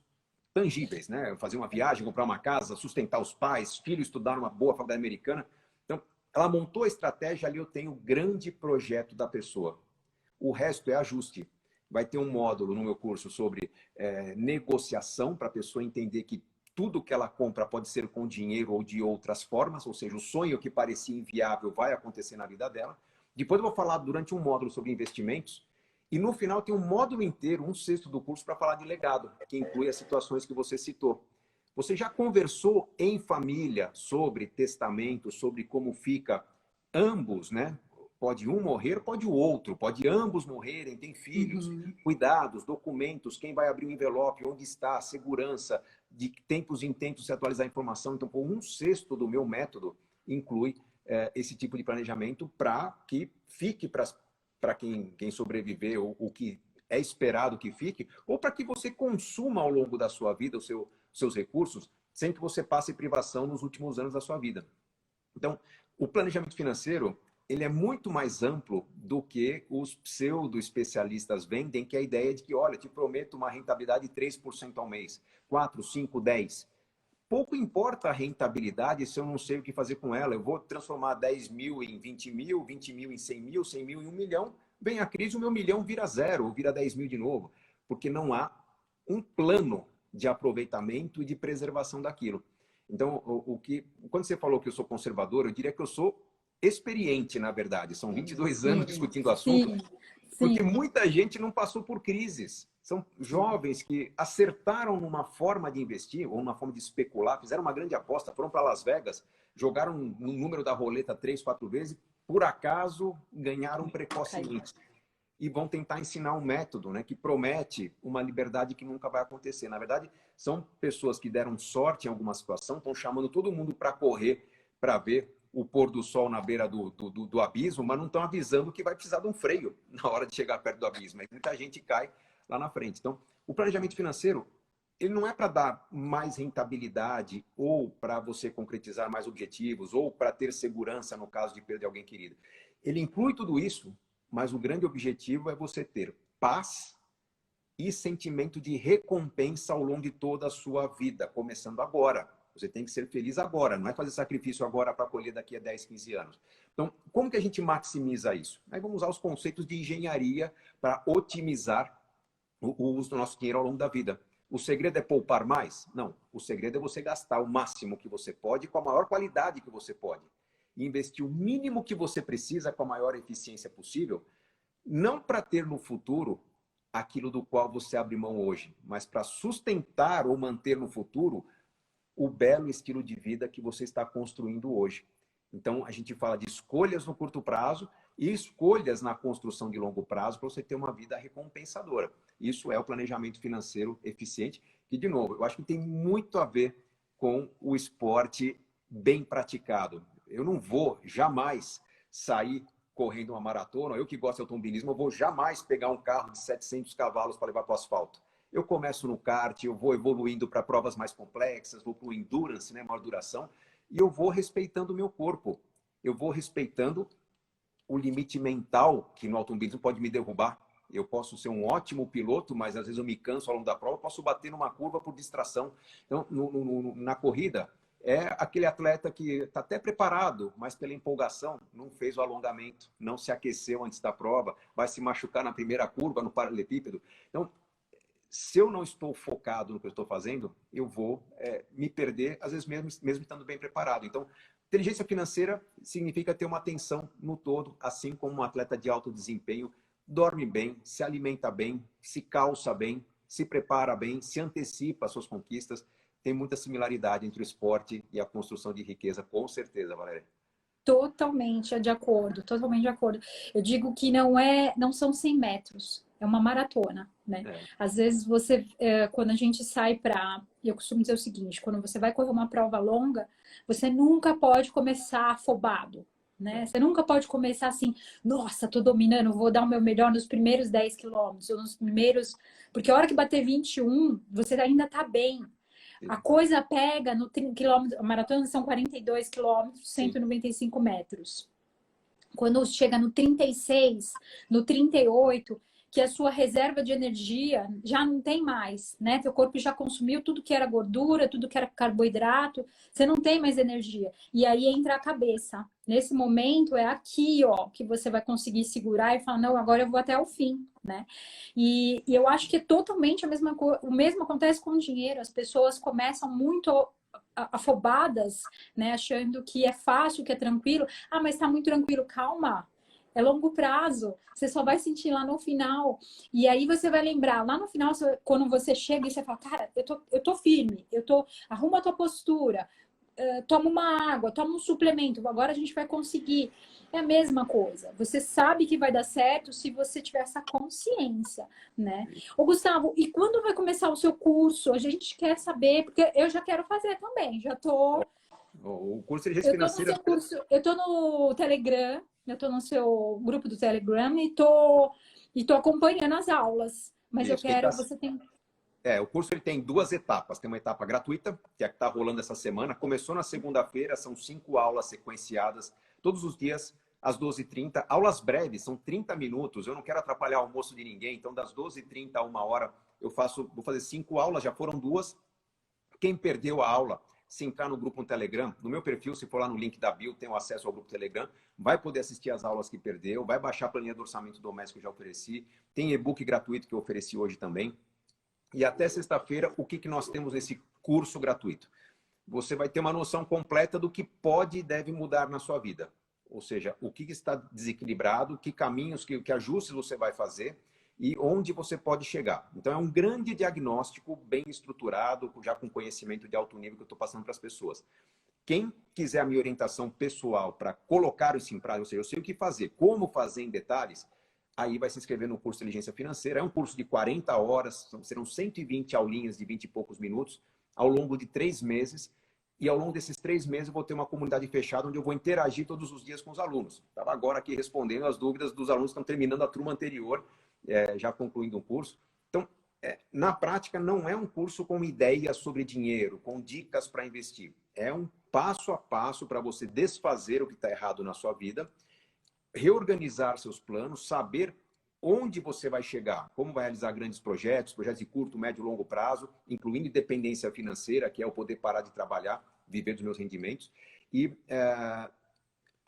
tangíveis, né? Fazer uma viagem, comprar uma casa, sustentar os pais, filhos, estudar numa boa faculdade americana. Então, ela montou a estratégia, ali eu tenho o grande projeto da pessoa. O resto é ajuste. Vai ter um módulo no meu curso sobre negociação, para a pessoa entender que tudo que ela compra pode ser com dinheiro ou de outras formas, ou seja, o sonho que parecia inviável vai acontecer na vida dela. Depois eu vou falar durante um módulo sobre investimentos. E no final tem um módulo inteiro, 1/6 do curso, para falar de legado, que inclui as situações que você citou. Você já conversou em família sobre testamento, sobre como fica ambos, né? Pode um morrer, pode o outro, pode ambos morrerem, tem filhos, cuidados, documentos, quem vai abrir o envelope, onde está, segurança, de tempos em tempos se atualizar a informação. Então, por 1/6 do meu método inclui esse tipo de planejamento para que fique para quem sobreviver, ou o que é esperado que fique, ou para que você consuma ao longo da sua vida os seus recursos, sem que você passe privação nos últimos anos da sua vida. Então, o planejamento financeiro, ele é muito mais amplo do que os pseudo-especialistas vendem, que é a ideia de que, olha, eu te prometo uma rentabilidade de 3% ao mês, 4, 5, 10. Pouco importa a rentabilidade se eu não sei o que fazer com ela. Eu vou transformar 10 mil em 20 mil, 20 mil em 100 mil, 100 mil em 1 milhão. Vem a crise, o meu milhão vira 0, ou vira 10 mil de novo. Porque não há um plano de aproveitamento e de preservação daquilo. Então, quando você falou que eu sou conservador, eu diria que eu sou experiente, na verdade. São 22 anos discutindo o assunto. Porque muita gente não passou por crises. São jovens que acertaram numa forma de investir, ou numa forma de especular, fizeram uma grande aposta, foram para Las Vegas, jogaram no número da roleta 3, 4 vezes, por acaso ganharam precocemente. E vão tentar ensinar um método, né, que promete uma liberdade que nunca vai acontecer. Na verdade, são pessoas que deram sorte em alguma situação, estão chamando todo mundo para correr, para ver o pôr do sol na beira do abismo, mas não estão avisando que vai precisar de um freio na hora de chegar perto do abismo. Aí muita gente cai lá na frente. Então, o planejamento financeiro, ele não é para dar mais rentabilidade ou para você concretizar mais objetivos ou para ter segurança no caso de perder alguém querido. Ele inclui tudo isso, mas o grande objetivo é você ter paz e sentimento de recompensa ao longo de toda a sua vida, começando agora. Você tem que ser feliz agora, não é fazer sacrifício agora para colher daqui a 10, 15 anos. Então, como que a gente maximiza isso? Aí vamos usar os conceitos de engenharia para otimizar o uso do nosso dinheiro ao longo da vida. O segredo é poupar mais? Não. O segredo é você gastar o máximo que você pode com a maior qualidade que você pode. E investir o mínimo que você precisa com a maior eficiência possível, não para ter no futuro aquilo do qual você abre mão hoje, mas para sustentar ou manter no futuro o belo estilo de vida que você está construindo hoje. Então, a gente fala de escolhas no curto prazo e escolhas na construção de longo prazo para você ter uma vida recompensadora. Isso é o planejamento financeiro eficiente, que, de novo, eu acho que tem muito a ver com o esporte bem praticado. Eu não vou jamais sair correndo uma maratona, eu que gosto de automobilismo, eu vou jamais pegar um carro de 700 cavalos para levar para o asfalto. Eu começo no kart, eu vou evoluindo para provas mais complexas, vou para o endurance, né, maior duração, e eu vou respeitando o meu corpo. Eu vou respeitando o limite mental que no automobilismo pode me derrubar. Eu posso ser um ótimo piloto, mas às vezes eu me canso ao longo da prova, eu posso bater numa curva por distração. Então, na corrida, é aquele atleta que está até preparado, mas pela empolgação não fez o alongamento, não se aqueceu antes da prova, vai se machucar na primeira curva, no paralelepípedo. Então, se eu não estou focado no que eu estou fazendo, eu vou me perder, às vezes mesmo estando bem preparado. Então, inteligência financeira significa ter uma atenção no todo, assim como um atleta de alto desempenho dorme bem, se alimenta bem, se calça bem, se prepara bem, se antecipa às suas conquistas. Tem muita similaridade entre o esporte e a construção de riqueza, com certeza, Valéria. Totalmente de acordo, totalmente de acordo. Eu digo que não são 100 metros, é uma maratona, né? É. Às vezes quando a gente sai eu costumo dizer o seguinte, quando você vai correr uma prova longa, você nunca pode começar afobado, né? Você nunca pode começar assim, nossa, tô dominando, vou dar o meu melhor nos primeiros 10 quilômetros, ou nos primeiros... Porque a hora que bater 21, você ainda tá bem. A coisa pega no quilômetro, a maratona são 42 quilômetros, Sim. 195 metros. Quando chega no 36, no 38, que a sua reserva de energia já não tem mais, né? Teu corpo já consumiu tudo que era gordura, tudo que era carboidrato, você não tem mais energia. E aí entra a cabeça. Nesse momento é aqui, ó, que você vai conseguir segurar e falar, não, agora eu vou até o fim, né? E eu acho que é totalmente a mesma coisa. O mesmo acontece com o dinheiro. As pessoas começam muito afobadas, né? Achando que é fácil, que é tranquilo. Ah, mas tá muito tranquilo. Calma. É longo prazo. Você só vai sentir lá no final. E aí você vai lembrar, lá no final, quando você chega e você fala, cara, eu tô firme, arruma a tua postura, toma uma água, toma um suplemento, agora a gente vai conseguir. É a mesma coisa. Você sabe que vai dar certo se você tiver essa consciência, né? Ô, Gustavo, e quando vai começar o seu curso? A gente quer saber, porque eu já quero fazer também. O curso de inteligência Eu tô no financeira... seu curso, eu tô no Telegram, eu tô no seu grupo do Telegram e tô acompanhando as aulas. Mas eu Isso, ele tá... quero, você tem... O curso ele tem duas etapas. Tem uma etapa gratuita, que é a que está rolando essa semana. Começou na segunda-feira, são 5 aulas sequenciadas, todos os dias, às 12h30. Aulas breves, são 30 minutos. Eu não quero atrapalhar o almoço de ninguém, então das 12h30 a 1 hora, vou fazer 5 aulas, já foram 2. Quem perdeu a aula, se entrar no grupo no Telegram, no meu perfil, se for lá no link da bio, tem o acesso ao grupo Telegram, vai poder assistir as aulas que perdeu, vai baixar a planilha do orçamento doméstico que eu já ofereci, tem e-book gratuito que eu ofereci hoje também. E até sexta-feira, o que nós temos nesse curso gratuito? Você vai ter uma noção completa do que pode e deve mudar na sua vida. Ou seja, o que está desequilibrado, que caminhos, que ajustes você vai fazer e onde você pode chegar. Então, é um grande diagnóstico bem estruturado, já com conhecimento de alto nível que eu estou passando para as pessoas. Quem quiser a minha orientação pessoal para colocar isso em prática, ou seja, eu sei o que fazer, como fazer em detalhes, aí vai se inscrever no curso de Inteligência Financeira. É um curso de 40 horas, serão 120 aulinhas de 20 e poucos minutos, ao longo de 3 meses. E ao longo desses 3 meses eu vou ter uma comunidade fechada onde eu vou interagir todos os dias com os alunos. Estava agora aqui respondendo as dúvidas dos alunos que estão terminando a turma anterior, já concluindo um curso. Então, na prática, não é um curso com ideias sobre dinheiro, com dicas para investir. É um passo a passo para você desfazer o que está errado na sua vida, reorganizar seus planos, saber onde você vai chegar, como vai realizar grandes projetos de curto, médio e longo prazo, incluindo independência financeira, que é o poder parar de trabalhar, viver dos meus rendimentos. E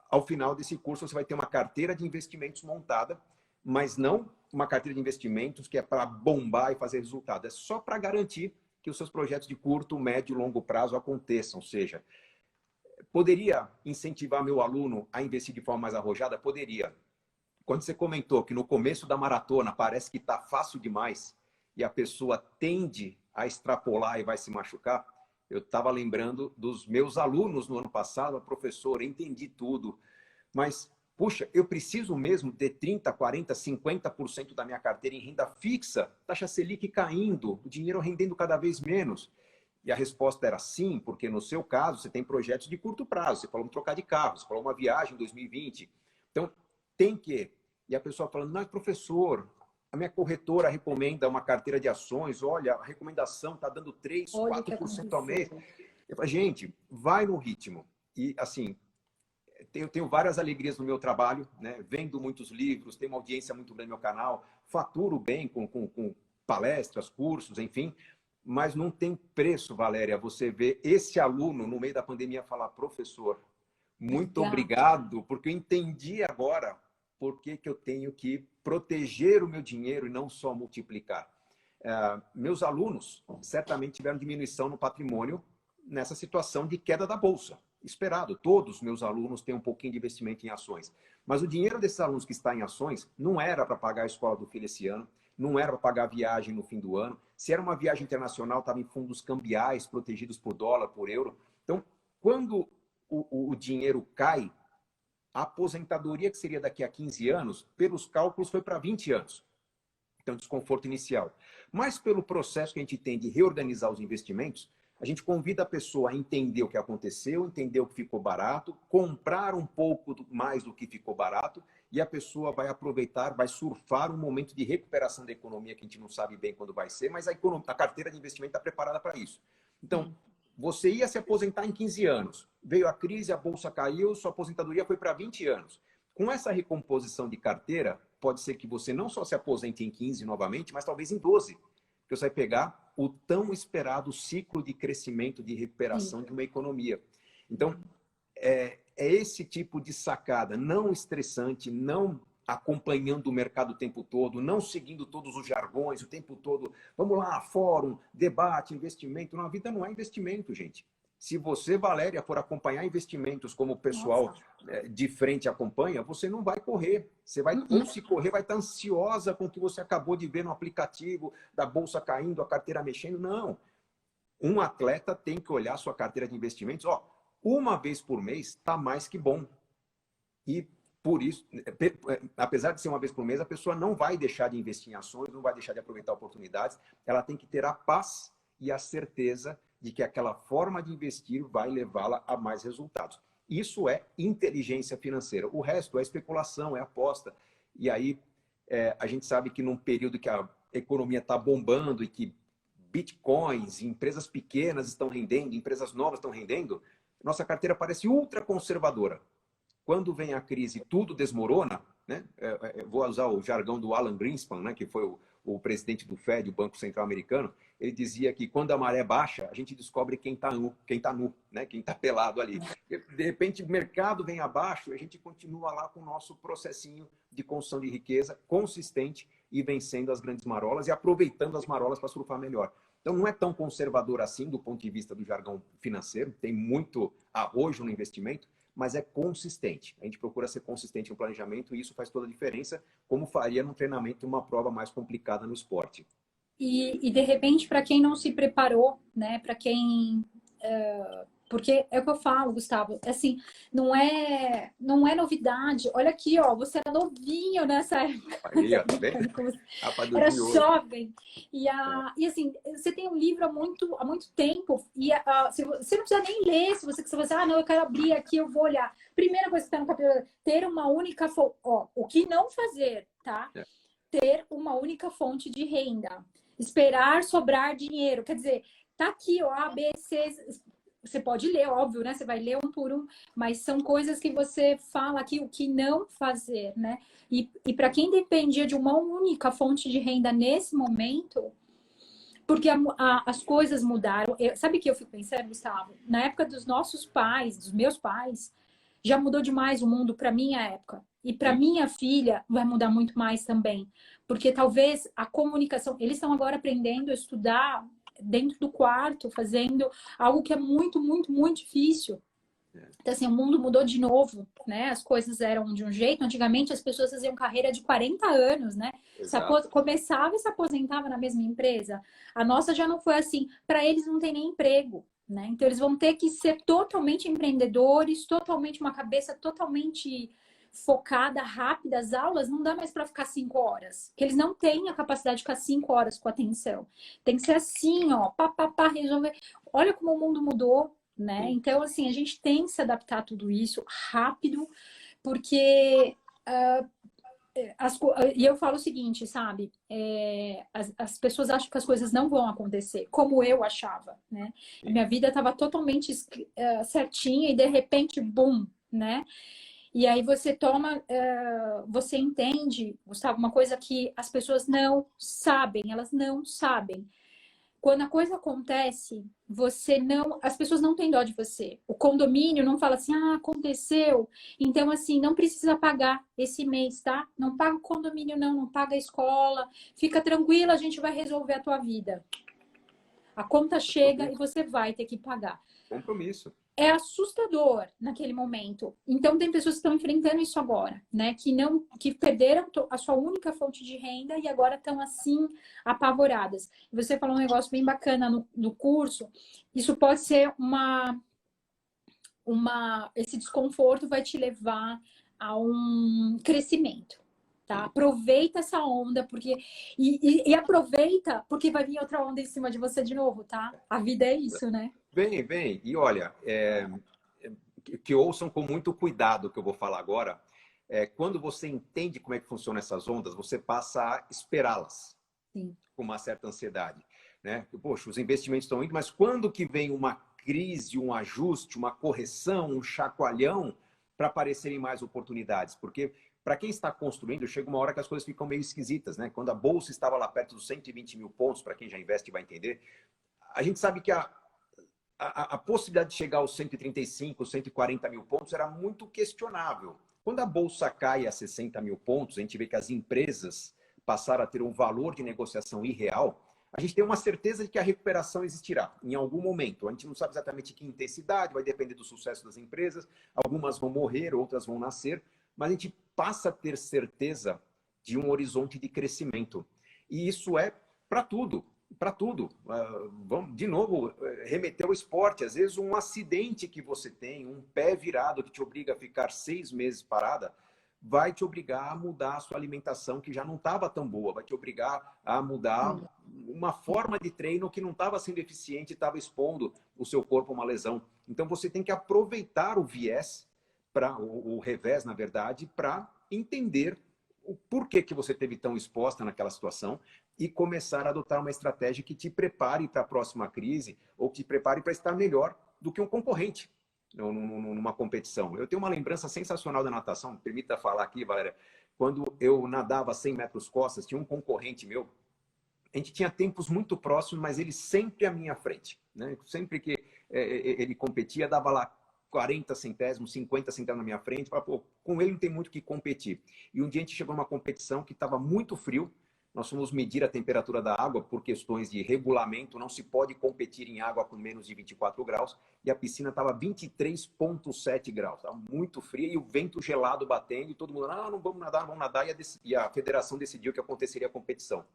ao final desse curso você vai ter uma carteira de investimentos montada, mas não uma carteira de investimentos que é para bombar e fazer resultado. É só para garantir que os seus projetos de curto, médio e longo prazo aconteçam. Ou seja, poderia incentivar meu aluno a investir de forma mais arrojada? Poderia. Quando você comentou que no começo da maratona parece que está fácil demais e a pessoa tende a extrapolar e vai se machucar, eu estava lembrando dos meus alunos no ano passado, professor, entendi tudo, mas Puxa, eu preciso mesmo ter 30, 40, 50% da minha carteira em renda fixa, taxa Selic caindo, o dinheiro rendendo cada vez menos. E a resposta era sim, porque no seu caso você tem projetos de curto prazo. Você falou em trocar de carro, você falou uma viagem em 2020. Então, tem que. E a pessoa falando, mas professor, a minha corretora recomenda uma carteira de ações, olha, a recomendação está dando 3, Olha o que 4% ao mês. aconteceu. Eu falo, gente, vai no ritmo. E assim, eu tenho várias alegrias no meu trabalho, né? Vendo muitos livros, tenho uma audiência muito grande no meu canal, faturo bem com palestras, cursos, enfim, mas não tem preço, Valéria, você vê esse aluno no meio da pandemia falar, professor, muito Obrigada. obrigado, porque eu entendi agora por que eu tenho que proteger o meu dinheiro e não só multiplicar. Meus alunos certamente tiveram diminuição no patrimônio nessa situação de queda da bolsa. Esperado, todos os meus alunos têm um pouquinho de investimento em ações. Mas o dinheiro desses alunos que está em ações não era para pagar a escola do filho esse ano, não era para pagar a viagem no fim do ano. Se era uma viagem internacional, estava em fundos cambiais, protegidos por dólar, por euro. Então, quando o dinheiro cai, a aposentadoria que seria daqui a 15 anos, pelos cálculos, foi para 20 anos. Então, desconforto inicial. Mas pelo processo que a gente tem de reorganizar os investimentos, a gente convida a pessoa a entender o que aconteceu, entender o que ficou barato, comprar um pouco mais do que ficou barato, e a pessoa vai aproveitar, vai surfar um momento de recuperação da economia que a gente não sabe bem quando vai ser, mas a carteira de investimento está preparada para isso. Então, você ia se aposentar em 15 anos, veio a crise, a bolsa caiu, sua aposentadoria foi para 20 anos. Com essa recomposição de carteira, pode ser que você não só se aposente em 15 novamente, mas talvez em 12. Porque você vai pegar o tão esperado ciclo de crescimento, de recuperação de uma economia. Então, é esse tipo de sacada, não estressante, não acompanhando o mercado o tempo todo, não seguindo todos os jargões o tempo todo. Vamos lá, fórum, debate, investimento. Na vida não é investimento, gente. Se você, Valéria, for acompanhar investimentos como o pessoal de frente acompanha, você não vai correr. Você vai, ou se correr, vai estar ansiosa com o que você acabou de ver no aplicativo, da bolsa caindo, a carteira mexendo. Não. Um atleta tem que olhar sua carteira de investimentos. Ó, uma vez por mês está mais que bom. E por isso, apesar de ser uma vez por mês, a pessoa não vai deixar de investir em ações, não vai deixar de aproveitar oportunidades. Ela tem que ter a paz e a certeza de que aquela forma de investir vai levá-la a mais resultados. Isso é inteligência financeira. O resto é especulação, é aposta. E aí a gente sabe que num período que a economia está bombando e que bitcoins, empresas pequenas estão rendendo, empresas novas estão rendendo, nossa carteira parece ultra conservadora. Quando vem a crise, tudo desmorona, né? Vou usar o jargão do Alan Greenspan, né? Que foi o presidente do Fed, o Banco Central Americano. Ele dizia que quando a maré baixa, a gente descobre quem está nu, né? Quem está pelado ali. De repente, o mercado vem abaixo, a gente continua lá com o nosso processinho de construção de riqueza consistente e vencendo as grandes marolas e aproveitando as marolas para surfar melhor. Então, não é tão conservador assim do ponto de vista do jargão financeiro, tem muito arrojo no investimento, mas é consistente. A gente procura ser consistente no planejamento e isso faz toda a diferença, como faria no treinamento de uma prova mais complicada no esporte. E de repente, para quem não se preparou, né? Para quem. Porque é o que eu falo, Gustavo, assim, não é novidade. Olha aqui, ó, você era novinho nessa época. Aí, ó, tá vendo? Era jovem. E assim, você tem um livro há muito tempo, e você não precisa nem ler, se você quiser, não, eu quero abrir aqui, eu vou olhar. Primeira coisa que está no capítulo, ter uma única o que não fazer, tá? Ter uma única fonte de renda. Esperar sobrar dinheiro. Quer dizer, tá aqui, ó, A, B, C. Você pode ler, óbvio, né? Você vai ler um por um, mas são coisas que você fala aqui, o que não fazer, né? E para quem dependia de uma única fonte de renda nesse momento, porque as coisas mudaram. Sabe o que eu fico pensando, Gustavo? Na época dos nossos pais, dos meus pais, já mudou demais o mundo para minha época. E para minha filha vai mudar muito mais também. Porque talvez a comunicação... Eles estão agora aprendendo a estudar dentro do quarto, fazendo algo que é muito, muito, muito difícil. Então, assim, o mundo mudou de novo, né? As coisas eram de um jeito. Antigamente, as pessoas faziam carreira de 40 anos, né? Começava e se aposentava na mesma empresa. A nossa já não foi assim. Para eles, não tem nem emprego, né? Então, eles vão ter que ser totalmente empreendedores, totalmente uma cabeça totalmente focada, rápida, as aulas, não dá mais para ficar 5 horas. Porque eles não têm a capacidade de ficar 5 horas com atenção. Tem que ser assim, ó, pá, pá, pá, resolver. Olha como o mundo mudou, né? Então, assim, a gente tem que se adaptar a tudo isso rápido, porque e eu falo o seguinte, sabe? As pessoas acham que as coisas não vão acontecer, como eu achava, né? A minha vida estava totalmente certinha e de repente, bum, né? E aí você toma, você entende, Gustavo, uma coisa que as pessoas não sabem, elas não sabem. Quando a coisa acontece, você não, as pessoas não têm dó de você. O condomínio não fala assim, ah, aconteceu. Então, assim, não precisa pagar esse mês, tá? Não paga o condomínio, não, não paga a escola. Fica tranquila, a gente vai resolver a tua vida. A conta chega e você vai ter que pagar. Compromisso. É assustador naquele momento. Então tem pessoas que estão enfrentando isso agora, né? Que perderam a sua única fonte de renda e agora estão assim apavoradas. Você falou um negócio bem bacana no curso. Isso pode ser esse desconforto vai te levar a um crescimento. Tá? Aproveita essa onda, porque. E aproveita, porque vai vir outra onda em cima de você de novo, tá? A vida é isso, né? Vem, vem. E olha, que ouçam com muito cuidado o que eu vou falar agora. Quando você entende como é que funcionam essas ondas, você passa a esperá-las com uma certa ansiedade. Né? Poxa, os investimentos estão indo, mas quando que vem uma crise, um ajuste, uma correção, um chacoalhão para aparecerem mais oportunidades? Porque para quem está construindo, chega uma hora que as coisas ficam meio esquisitas. Né? Quando a bolsa estava lá perto dos 120 mil pontos, para quem já investe vai entender, a gente sabe que a possibilidade de chegar aos 135, 140 mil pontos era muito questionável. Quando a bolsa cai a 60 mil pontos, a gente vê que as empresas passaram a ter um valor de negociação irreal, a gente tem uma certeza de que a recuperação existirá em algum momento. A gente não sabe exatamente que intensidade, vai depender do sucesso das empresas. Algumas vão morrer, outras vão nascer, mas a gente passa a ter certeza de um horizonte de crescimento. E isso é para tudo. Para tudo. Vamos, de novo, remeter ao esporte. Às vezes, um acidente que você tem, um pé virado que te obriga a ficar 6 meses parada, vai te obrigar a mudar a sua alimentação, que já não estava tão boa, vai te obrigar a mudar uma forma de treino que não estava sendo eficiente e estava expondo o seu corpo a uma lesão. Então, você tem que aproveitar o viés, o revés, na verdade, para entender o porquê que você esteve tão exposta naquela situação e começar a adotar uma estratégia que te prepare para a próxima crise ou que te prepare para estar melhor do que um concorrente numa competição. Eu tenho uma lembrança sensacional da natação, me permita falar aqui, Valéria, quando eu nadava 100 metros costas, tinha um concorrente meu, a gente tinha tempos muito próximos, mas ele sempre à minha frente. Né? Sempre que ele competia, dava lá 40 centésimos, 50 centésimos na minha frente, falava, pô, com ele não tem muito o que competir. E um dia a gente chegou numa competição que estava muito frio, nós fomos medir a temperatura da água por questões de regulamento, não se pode competir em água com menos de 24 graus, e a piscina estava 23,7 graus, estava muito fria, e o vento gelado batendo, e todo mundo, não vamos nadar, não vamos nadar, e a federação decidiu que aconteceria a competição.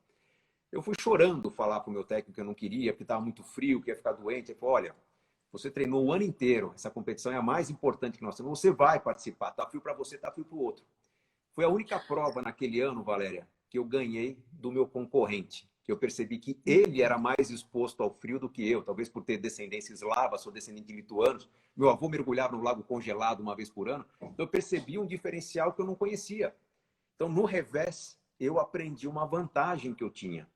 Eu fui chorando falar para o meu técnico que eu não queria, porque estava muito frio, que ia ficar doente. Ele falou, olha, você treinou o ano inteiro, essa competição é a mais importante que nós temos, você vai participar, tá frio para você, tá frio para o outro. Foi a única prova naquele ano, Valéria, que eu ganhei do meu concorrente, que eu percebi que ele era mais exposto ao frio do que eu, talvez por ter descendência eslava, sou descendente de lituanos, meu avô mergulhava no lago congelado uma vez por ano, então eu percebi um diferencial que eu não conhecia. Então, no revés, eu aprendi uma vantagem que eu tinha.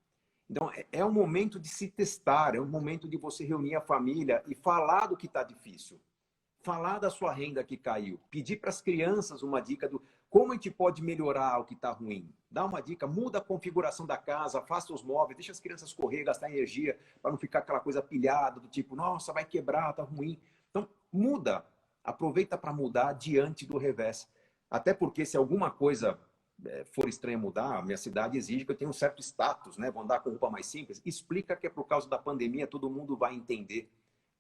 Então, é um momento de se testar, é um momento de você reunir a família e falar do que está difícil. Falar da sua renda que caiu. Pedir para as crianças uma dica do como a gente pode melhorar o que está ruim. Dá uma dica, muda a configuração da casa, afasta os móveis, deixa as crianças correr, gastar energia, para não ficar aquela coisa pilhada do tipo, nossa, vai quebrar, está ruim. Então, muda. Aproveita para mudar diante do revés. Até porque se alguma coisa for estranha mudar, a minha cidade exige que eu tenha um certo status, né? Vou andar com roupa mais simples. Explica que é por causa da pandemia, todo mundo vai entender.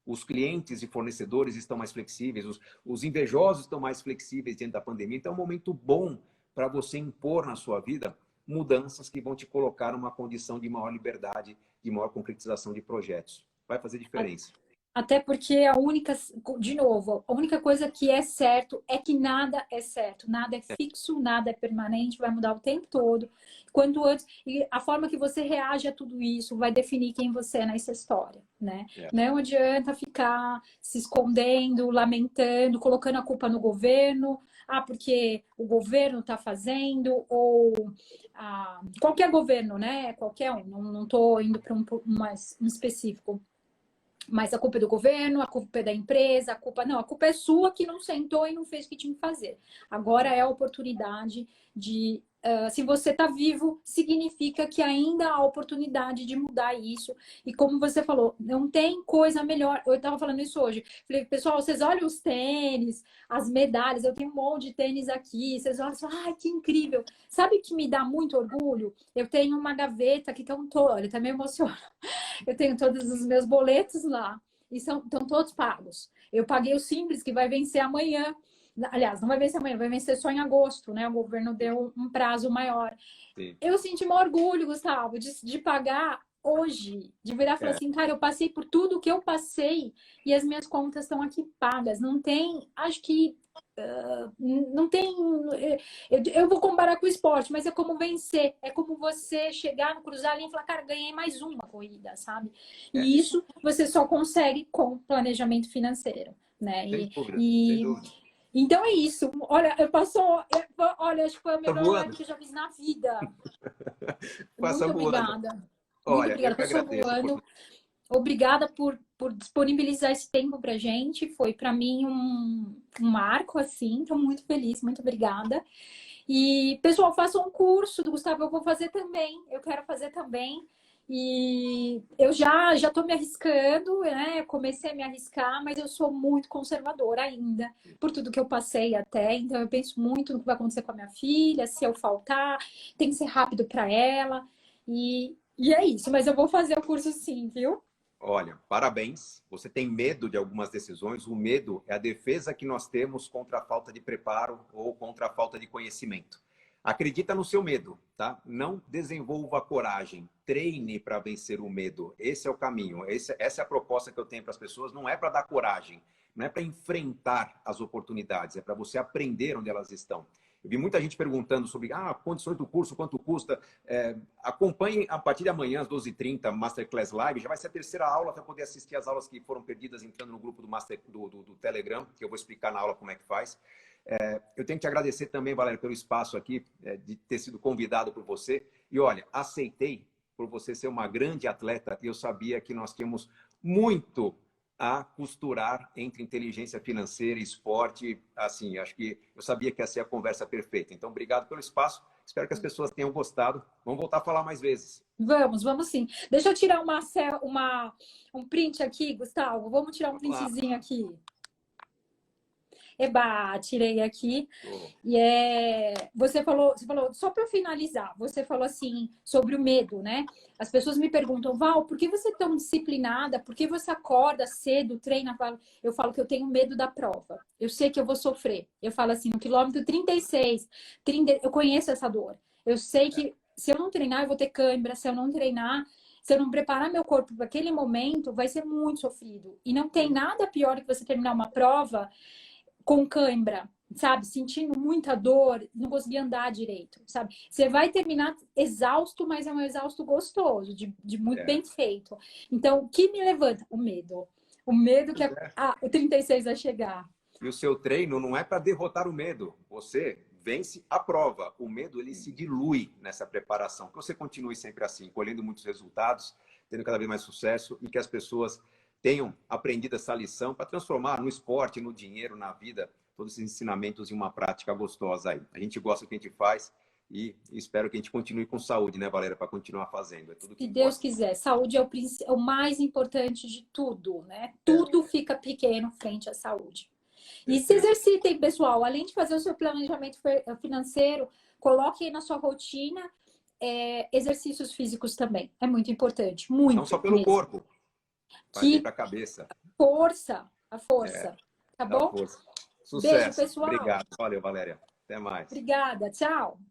Os clientes e fornecedores estão mais flexíveis, os invejosos estão mais flexíveis diante da pandemia. Então é um momento bom para você impor na sua vida mudanças que vão te colocar numa condição de maior liberdade, de maior concretização de projetos. Vai fazer diferença. Até porque a única, de novo, a única coisa que é certo é que nada é certo, nada é fixo, nada é permanente, vai mudar o tempo todo. Quanto antes, e a forma que você reage a tudo isso vai definir quem você é nessa história, né? É. Não adianta ficar se escondendo, lamentando, colocando a culpa no governo, porque o governo está fazendo, ou qualquer governo, né? Qualquer um, não estou indo para um específico. Mas a culpa é do governo, a culpa é da empresa, a culpa é sua que não sentou e não fez o que tinha que fazer. Agora é a oportunidade de, se você está vivo, significa que ainda há oportunidade de mudar isso. E como você falou, não tem coisa melhor. Eu estava falando isso hoje. Falei, pessoal, vocês olham os tênis, as medalhas, eu tenho um monte de tênis aqui, vocês olham e falam, ai, que incrível. Sabe o que me dá muito orgulho? Eu tenho uma gaveta aqui que é um olha, tá meio emocionado. Eu tenho todos os meus boletos lá e estão todos pagos. Eu paguei o Simples, que vai vencer amanhã. Aliás, não vai vencer amanhã, vai vencer só em agosto, né? O governo deu um prazo maior. Sim. Eu senti um orgulho, Gustavo, de pagar hoje, de virar e falar assim, cara, eu passei por tudo que eu passei e as minhas contas estão aqui pagas. Não tem, acho que não tem. Eu vou comparar com o esporte, mas é como vencer. É como você chegar no cruzar ali e falar, cara, ganhei mais uma corrida, sabe? E isso você só consegue com planejamento financeiro, né? Sem dúvida, sem E dúvida. então é isso. Olha, olha, acho que foi a Tá melhor live voando. que eu já fiz na vida. Passa Muito voando. obrigada. Muito Olha, eu obrigada. que Passou agradeço a voando. oportunidade. Obrigada por disponibilizar esse tempo pra gente. Foi para mim um marco, assim. Estou muito feliz, muito obrigada. E, pessoal, façam um curso do Gustavo, eu vou fazer também. Eu quero fazer também. E eu já estou me arriscando, né? Eu comecei a me arriscar, mas eu sou muito conservadora ainda, por tudo que eu passei até. Então, eu penso muito no que vai acontecer com a minha filha, se eu faltar, tem que ser rápido para ela. E é isso, mas eu vou fazer o curso sim, viu? Olha, parabéns. Você tem medo de algumas decisões. O medo é a defesa que nós temos contra a falta de preparo ou contra a falta de conhecimento. Acredita no seu medo, tá? Não desenvolva coragem. Treine para vencer o medo. Esse é o caminho. Essa é a proposta que eu tenho para as pessoas. Não é para dar coragem, não é para enfrentar as oportunidades, é para você aprender onde elas estão. Eu vi muita gente perguntando sobre condições do curso, quanto custa. Acompanhe a partir de amanhã, às 12h30, Masterclass Live. Já vai ser a terceira aula para poder assistir as aulas que foram perdidas entrando no grupo do Telegram, que eu vou explicar na aula como é que faz. Eu tenho que te agradecer também, Valéria, pelo espaço aqui, de ter sido convidado por você. E olha, aceitei por você ser uma grande atleta e eu sabia que nós tínhamos muito a costurar entre inteligência financeira e esporte. Assim, acho que eu sabia que ia ser a conversa perfeita. Então, obrigado pelo espaço. Espero que as pessoas tenham gostado. Vamos voltar a falar mais vezes. Vamos sim. Deixa eu tirar um print aqui, Gustavo. Vamos tirar um Vamos lá. printzinho aqui. Eba, tirei aqui. Oh. E você falou, só para finalizar, você falou assim sobre o medo, né? As pessoas me perguntam, Val, por que você é tão disciplinada? Por que você acorda cedo, treina? Eu falo que eu tenho medo da prova. Eu sei que eu vou sofrer. Eu falo assim, no quilômetro 36, eu conheço essa dor. Eu sei que se eu não treinar, eu vou ter cãibra. Se eu não treinar, se eu não preparar meu corpo para aquele momento, vai ser muito sofrido. E não tem nada pior que você terminar uma prova com cãibra, sabe? Sentindo muita dor, não conseguir andar direito, sabe? Você vai terminar exausto, mas é um exausto gostoso, de muito bem feito. Então, o que me levanta? O medo. O medo que o 36 vai chegar. E o seu treino não é para derrotar o medo. Você vence a prova. O medo, ele se dilui nessa preparação. Que você continue sempre assim, colhendo muitos resultados, tendo cada vez mais sucesso e que as pessoas tenham aprendido essa lição para transformar no esporte, no dinheiro, na vida, todos esses ensinamentos em uma prática gostosa aí. A gente gosta do que a gente faz e espero que a gente continue com saúde, né, Valéria, para continuar fazendo. É tudo que Se importa. Deus quiser, saúde é o mais importante de tudo, né? Tudo fica pequeno frente à saúde. E se exercitem, pessoal, além de fazer o seu planejamento financeiro, coloque aí na sua rotina exercícios físicos também. É muito importante, muito. Não só pelo corpo, mas bem para a cabeça. A força. Tá bom? Força. Beijo, Sucesso. pessoal. Obrigado. Valeu, Valéria. Até mais. Obrigada. Tchau.